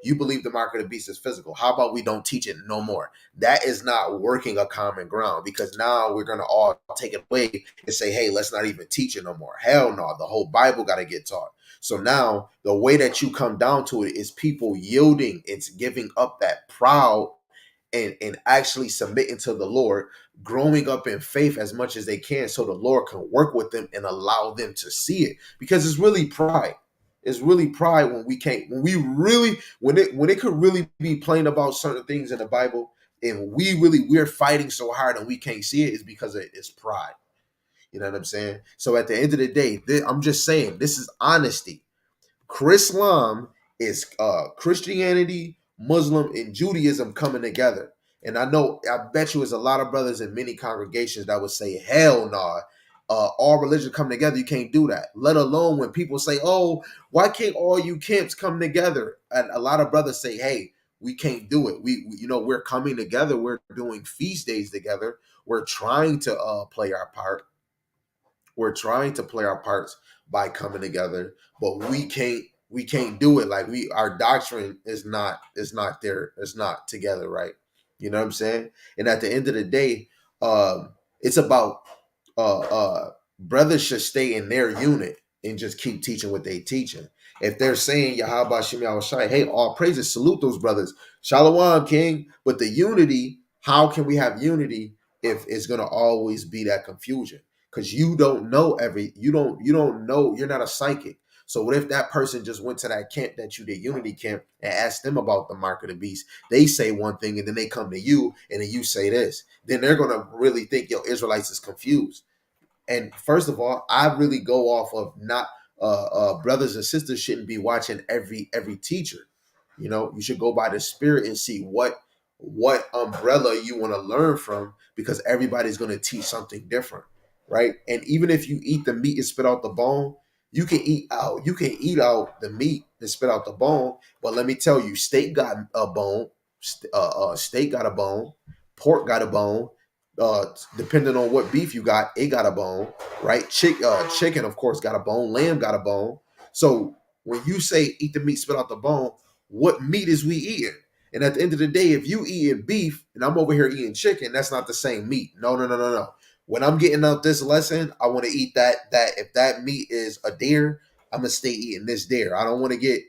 you believe the mark of the beast is physical. How about we don't teach it no more? That is not working a common ground, because now we're gonna all take it away and say, hey, let's not even teach it no more. Hell no, the whole Bible gotta get taught. So now the way that you come down to it is people yielding, it's giving up that proud and actually submitting to the Lord, growing up in faith as much as they can so the Lord can work with them and allow them to see it. Because it's really pride. It's really pride when we can't, when we really, when it could really be plain about certain things in the Bible, and we're fighting so hard and we can't see it, is because it's pride. You know what I'm saying? So at the end of the day, I'm just saying this is honesty. Chrislam is Christianity, Muslim, and Judaism coming together. And I bet you there's a lot of brothers in many congregations that would say, hell no, nah, all religions come together. You can't do that. Let alone when people say, oh, why can't all you camps come together? And a lot of brothers say, hey, we can't do it. We're coming together. We're doing feast days together. We're trying to play our part. We're trying to play our parts by coming together, but we can't do it. Like our doctrine is not there, it's not together, right? You know what I'm saying? And at the end of the day, it's about brothers should stay in their unit and just keep teaching what they teaching. If they're saying Yahweh Shem Shai, hey, all praises, salute those brothers. Shalom, King. But the unity, how can we have unity if it's gonna always be that confusion? because you don't know you don't know, you're not a psychic. So what if that person just went to that camp that you did unity camp and asked them about the mark of the beast? They say one thing and then they come to you and then you say this. Then they're gonna really think yo, Israelites is confused. And first of all, I really go off of not brothers and sisters shouldn't be watching every teacher. You know, you should go by the spirit and see what umbrella you want to learn from, because everybody's going to teach something different, right? And even if you eat the meat and spit out the bone, you can eat out the meat and spit out the bone. But let me tell you, steak got a bone, steak got a bone, pork got a bone, depending on what beef you got, it got a bone, right? Chicken, of course, got a bone. Lamb got a bone. So when you say eat the meat, spit out the bone, what meat is we eating? And at the end of the day, if you eating beef and I'm over here eating chicken, that's not the same meat. No, no, no, no, no. When I'm getting out this lesson, I want to eat that if that meat is a deer, I'm gonna stay eating this deer. I don't want to get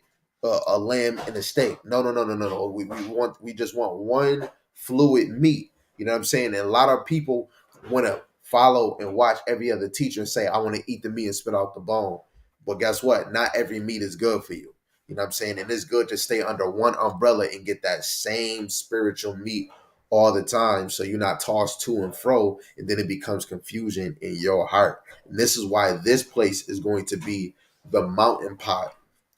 a lamb and a steak. No, no, no, no, no, no. We just want one fluid meat. You know what I'm saying? And a lot of people want to follow and watch every other teacher and say, I want to eat the meat and spit out the bone. But guess what? Not every meat is good for you. You know what I'm saying? And it's good to stay under one umbrella and get that same spiritual meat all the time, so you're not tossed to and fro and then it becomes confusion in your heart. And this is why this place is going to be the mountain pot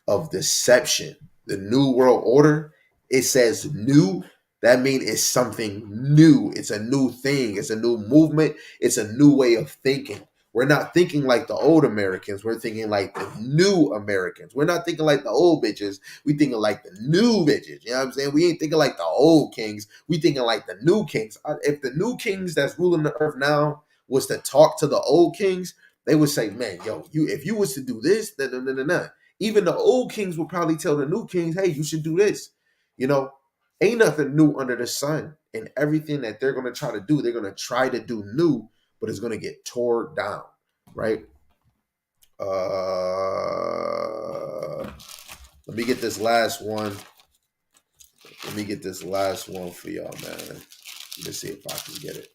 of deception. The new world order, it says new. That means it's something new. It's a new thing. It's a new movement. It's a new way of thinking. We're not thinking like the old Americans. We're thinking like the new Americans. We're not thinking like the old bitches. We thinking like the new bitches. You know what I'm saying? We ain't thinking like the old kings. We thinking like the new kings. If the new kings that's ruling the earth now was to talk to the old kings, they would say, man, yo, if you was to do this, even the old kings would probably tell the new kings, hey, you should do this. You know, ain't nothing new under the sun. And everything that they're going to try to do, they're going to try to do new, but it's going to get tore down, right? Let me get this last one. Let me get this last one for y'all, man. Let's see if I can get it.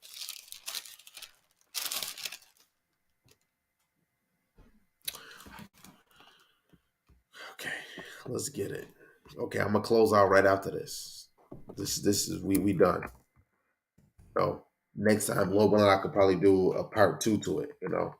Okay, let's get it. Okay, I'm gonna close out right after this. This is we done. So next time, Logan and I could probably do a part 2 to it. You know,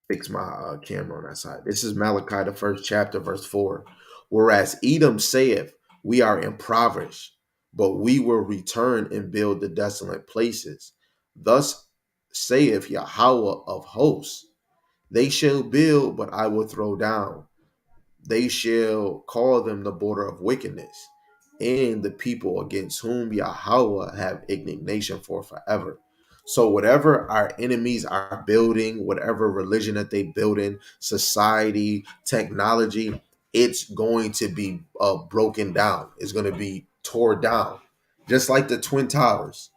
fix my camera on that side. This is Malachi, the first chapter, verse 4. Whereas Edom saith, we are impoverished, but we will return and build the desolate places. Thus saith Yahweh of hosts, they shall build, but I will throw down. They shall call them the border of wickedness, and the people against whom Yahweh have indignation for forever. So whatever our enemies are building, whatever religion that they build in, society, technology, it's going to be broken down. It's going to be torn down. Just like the Twin Towers.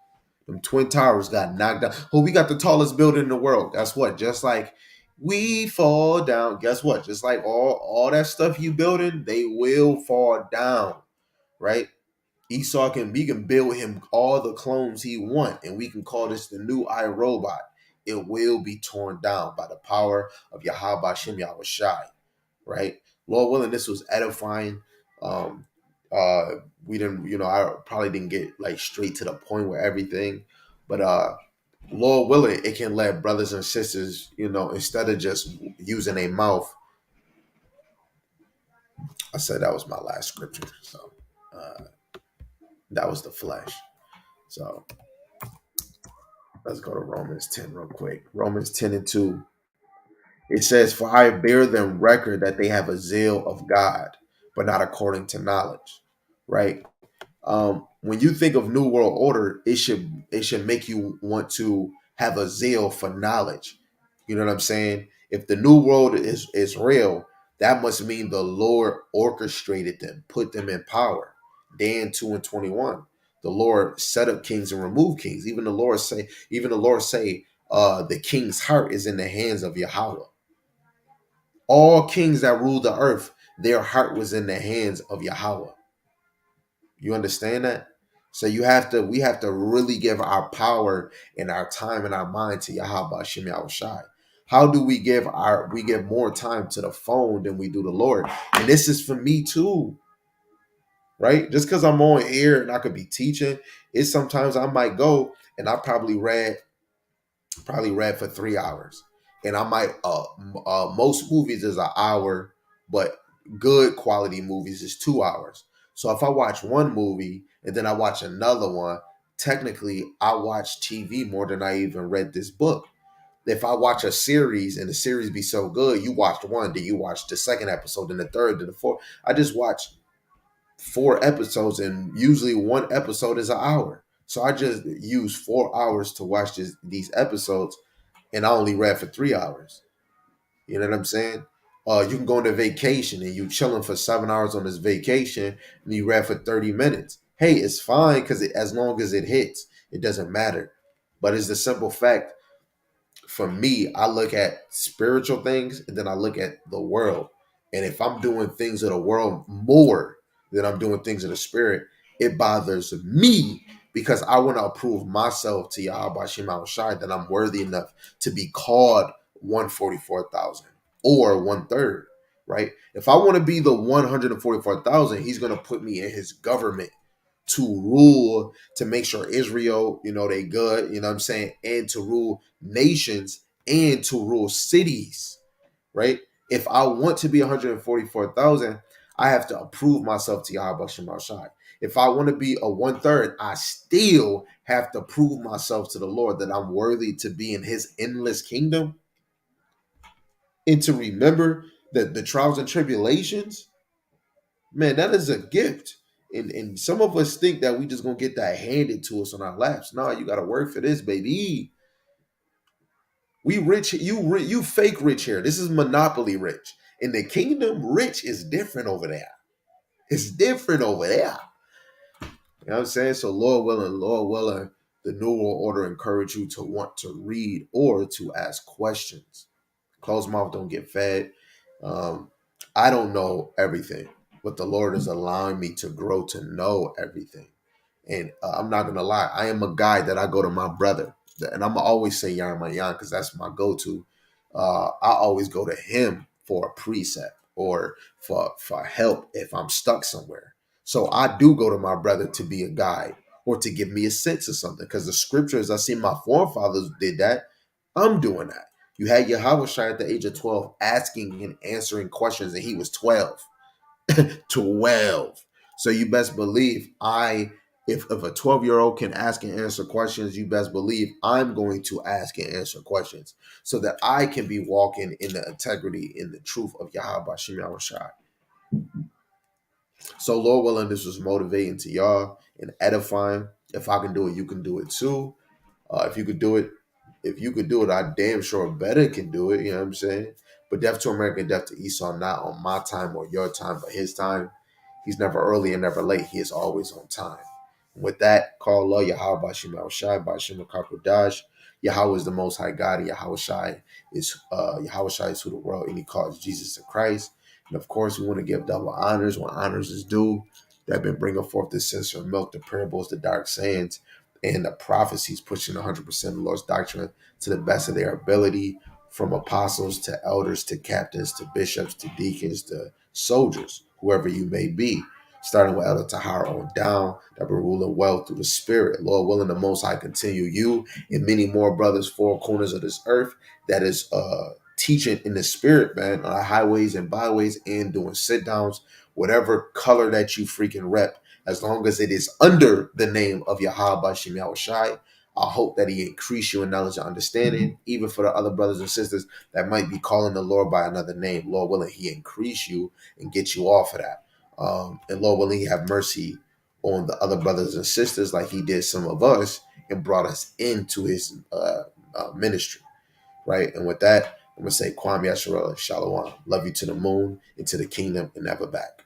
Them Twin Towers got knocked down. Oh, we got the tallest building in the world. Guess what? Just like we fall down. Guess what? Just like all that stuff you building, they will fall down, right? Esau we can build him all the clones he want, and we can call this the new iRobot. It will be torn down by the power of Yahweh Shem Yahweh Shai, right? Lord willing, this was edifying. Um, we didn't, I probably didn't get like straight to the point with everything, but Lord willing, it can let brothers and sisters, instead of just using a mouth. I said that was my last scripture, so that was the flesh. So let's go to Romans 10 real quick. Romans 10:2. It says, "For I bear them record that they have a zeal of God, but not according to knowledge." Right? When you think of New World Order, it should make you want to have a zeal for knowledge. You know what I'm saying? If the New World is real, that must mean the Lord orchestrated them, put them in power. Dan 2:21. The Lord set up kings and removed kings. Even the Lord say, the king's heart is in the hands of Yahweh. All kings that ruled the earth, their heart was in the hands of Yahweh. You understand that? So we have to really give our power and our time and our mind to Yahweh Shem Yahushai. How do we give more time to the phone than we do the Lord? And this is for me too, right? Just because I'm on air and I could be teaching, it's sometimes I might go and I probably read for 3 hours, and I might most movies is an hour, but good quality movies is 2 hours. So if I watch one movie and then I watch another one, technically I watch TV more than I even read this book. If I watch a series and the series be so good, you watched one, then you watch the second episode, then the third, then the fourth. I just watch 4 episodes, and usually one episode is an hour. So I just use 4 hours to watch these episodes, and I only read for 3 hours. You know what I'm saying? You can go on a vacation and you chilling for 7 hours on this vacation, and you read for 30 minutes. Hey, it's fine because as long as it hits, it doesn't matter. But it's the simple fact, for me, I look at spiritual things and then I look at the world. And if I'm doing things of the world more than I'm doing things of the spirit, it bothers me because I want to approve myself to Yahweh Shema Shai that I'm worthy enough to be called 144,000 or 1/3, right? If I want to be the 144,000, he's going to put me in his government to rule, to make sure Israel, they good, you know what I'm saying, and to rule nations and to rule cities, right? If I want to be 144,000, I have to approve myself to Yahweh Shema Shai. If I want to be a 1/3, I still have to prove myself to the Lord that I'm worthy to be in his endless kingdom, and to remember that the trials and tribulations, man, that is a gift. And some of us think that we just gonna get that handed to us on our laps. No, you gotta work for this, baby. We rich, you fake rich here. This is monopoly rich. In the kingdom, rich is different over there. It's different over there. You know what I'm saying? So Lord willing, the New World Order encourage you to want to read or to ask questions. Closed mouth don't get fed. Um, I don't know everything, but the Lord is allowing me to grow to know everything. And I'm not gonna lie, I am a guy that I go to my brother, and I'm always say Yarn my Yarn because that's my go-to. I always go to him for a precept or for help if I'm stuck somewhere. So I do go to my brother to be a guide or to give me a sense of something, because the scriptures, I see my forefathers did that. I'm doing that. You had Yahweh Shai at the age of 12 asking and answering questions, and he was 12. 12. So you best believe if a 12-year-old can ask and answer questions, you best believe I'm going to ask and answer questions so that I can be walking in the integrity, in the truth of Yahweh Shem Shai. So Lord willing, this was motivating to y'all and edifying. If I can do it, you can do it too. If you could do it, I damn sure better can do it. You know what I'm saying? But death to America, death to Esau, not on my time or your time, but his time. He's never early and never late. He is always on time. With that, call Allah Yahweh Bashim Al Shai, Bashim Kakodash. Yahweh is the most high God, and Yahweh Shai is who the world, and he calls Jesus the Christ. And of course, we want to give double honors when honors is due. That have been bringing forth the censer milk, the parables, the dark sayings, and the prophecies, pushing 100% of the Lord's doctrine to the best of their ability, from apostles to elders to captains to bishops to deacons to soldiers, whoever you may be, starting with Elder Tahar on down, that we're ruling well through the Spirit. Lord willing, the Most High continue you and many more brothers, four corners of this earth, that is teaching in the Spirit, man, on highways and byways and doing sit downs, whatever color that you freaking rep, as long as it is under the name of Yahweh Shem Yahushai. I hope that he increase you in knowledge and understanding, even for the other brothers and sisters that might be calling the Lord by another name. Lord willing, he increase you and get you off of that. And Lord willing, he have mercy on the other brothers and sisters like he did some of us and brought us into his ministry, right? And with that, I'm going to say Kwame Yasharella, Shalom. Love you to the moon and to the kingdom and never back.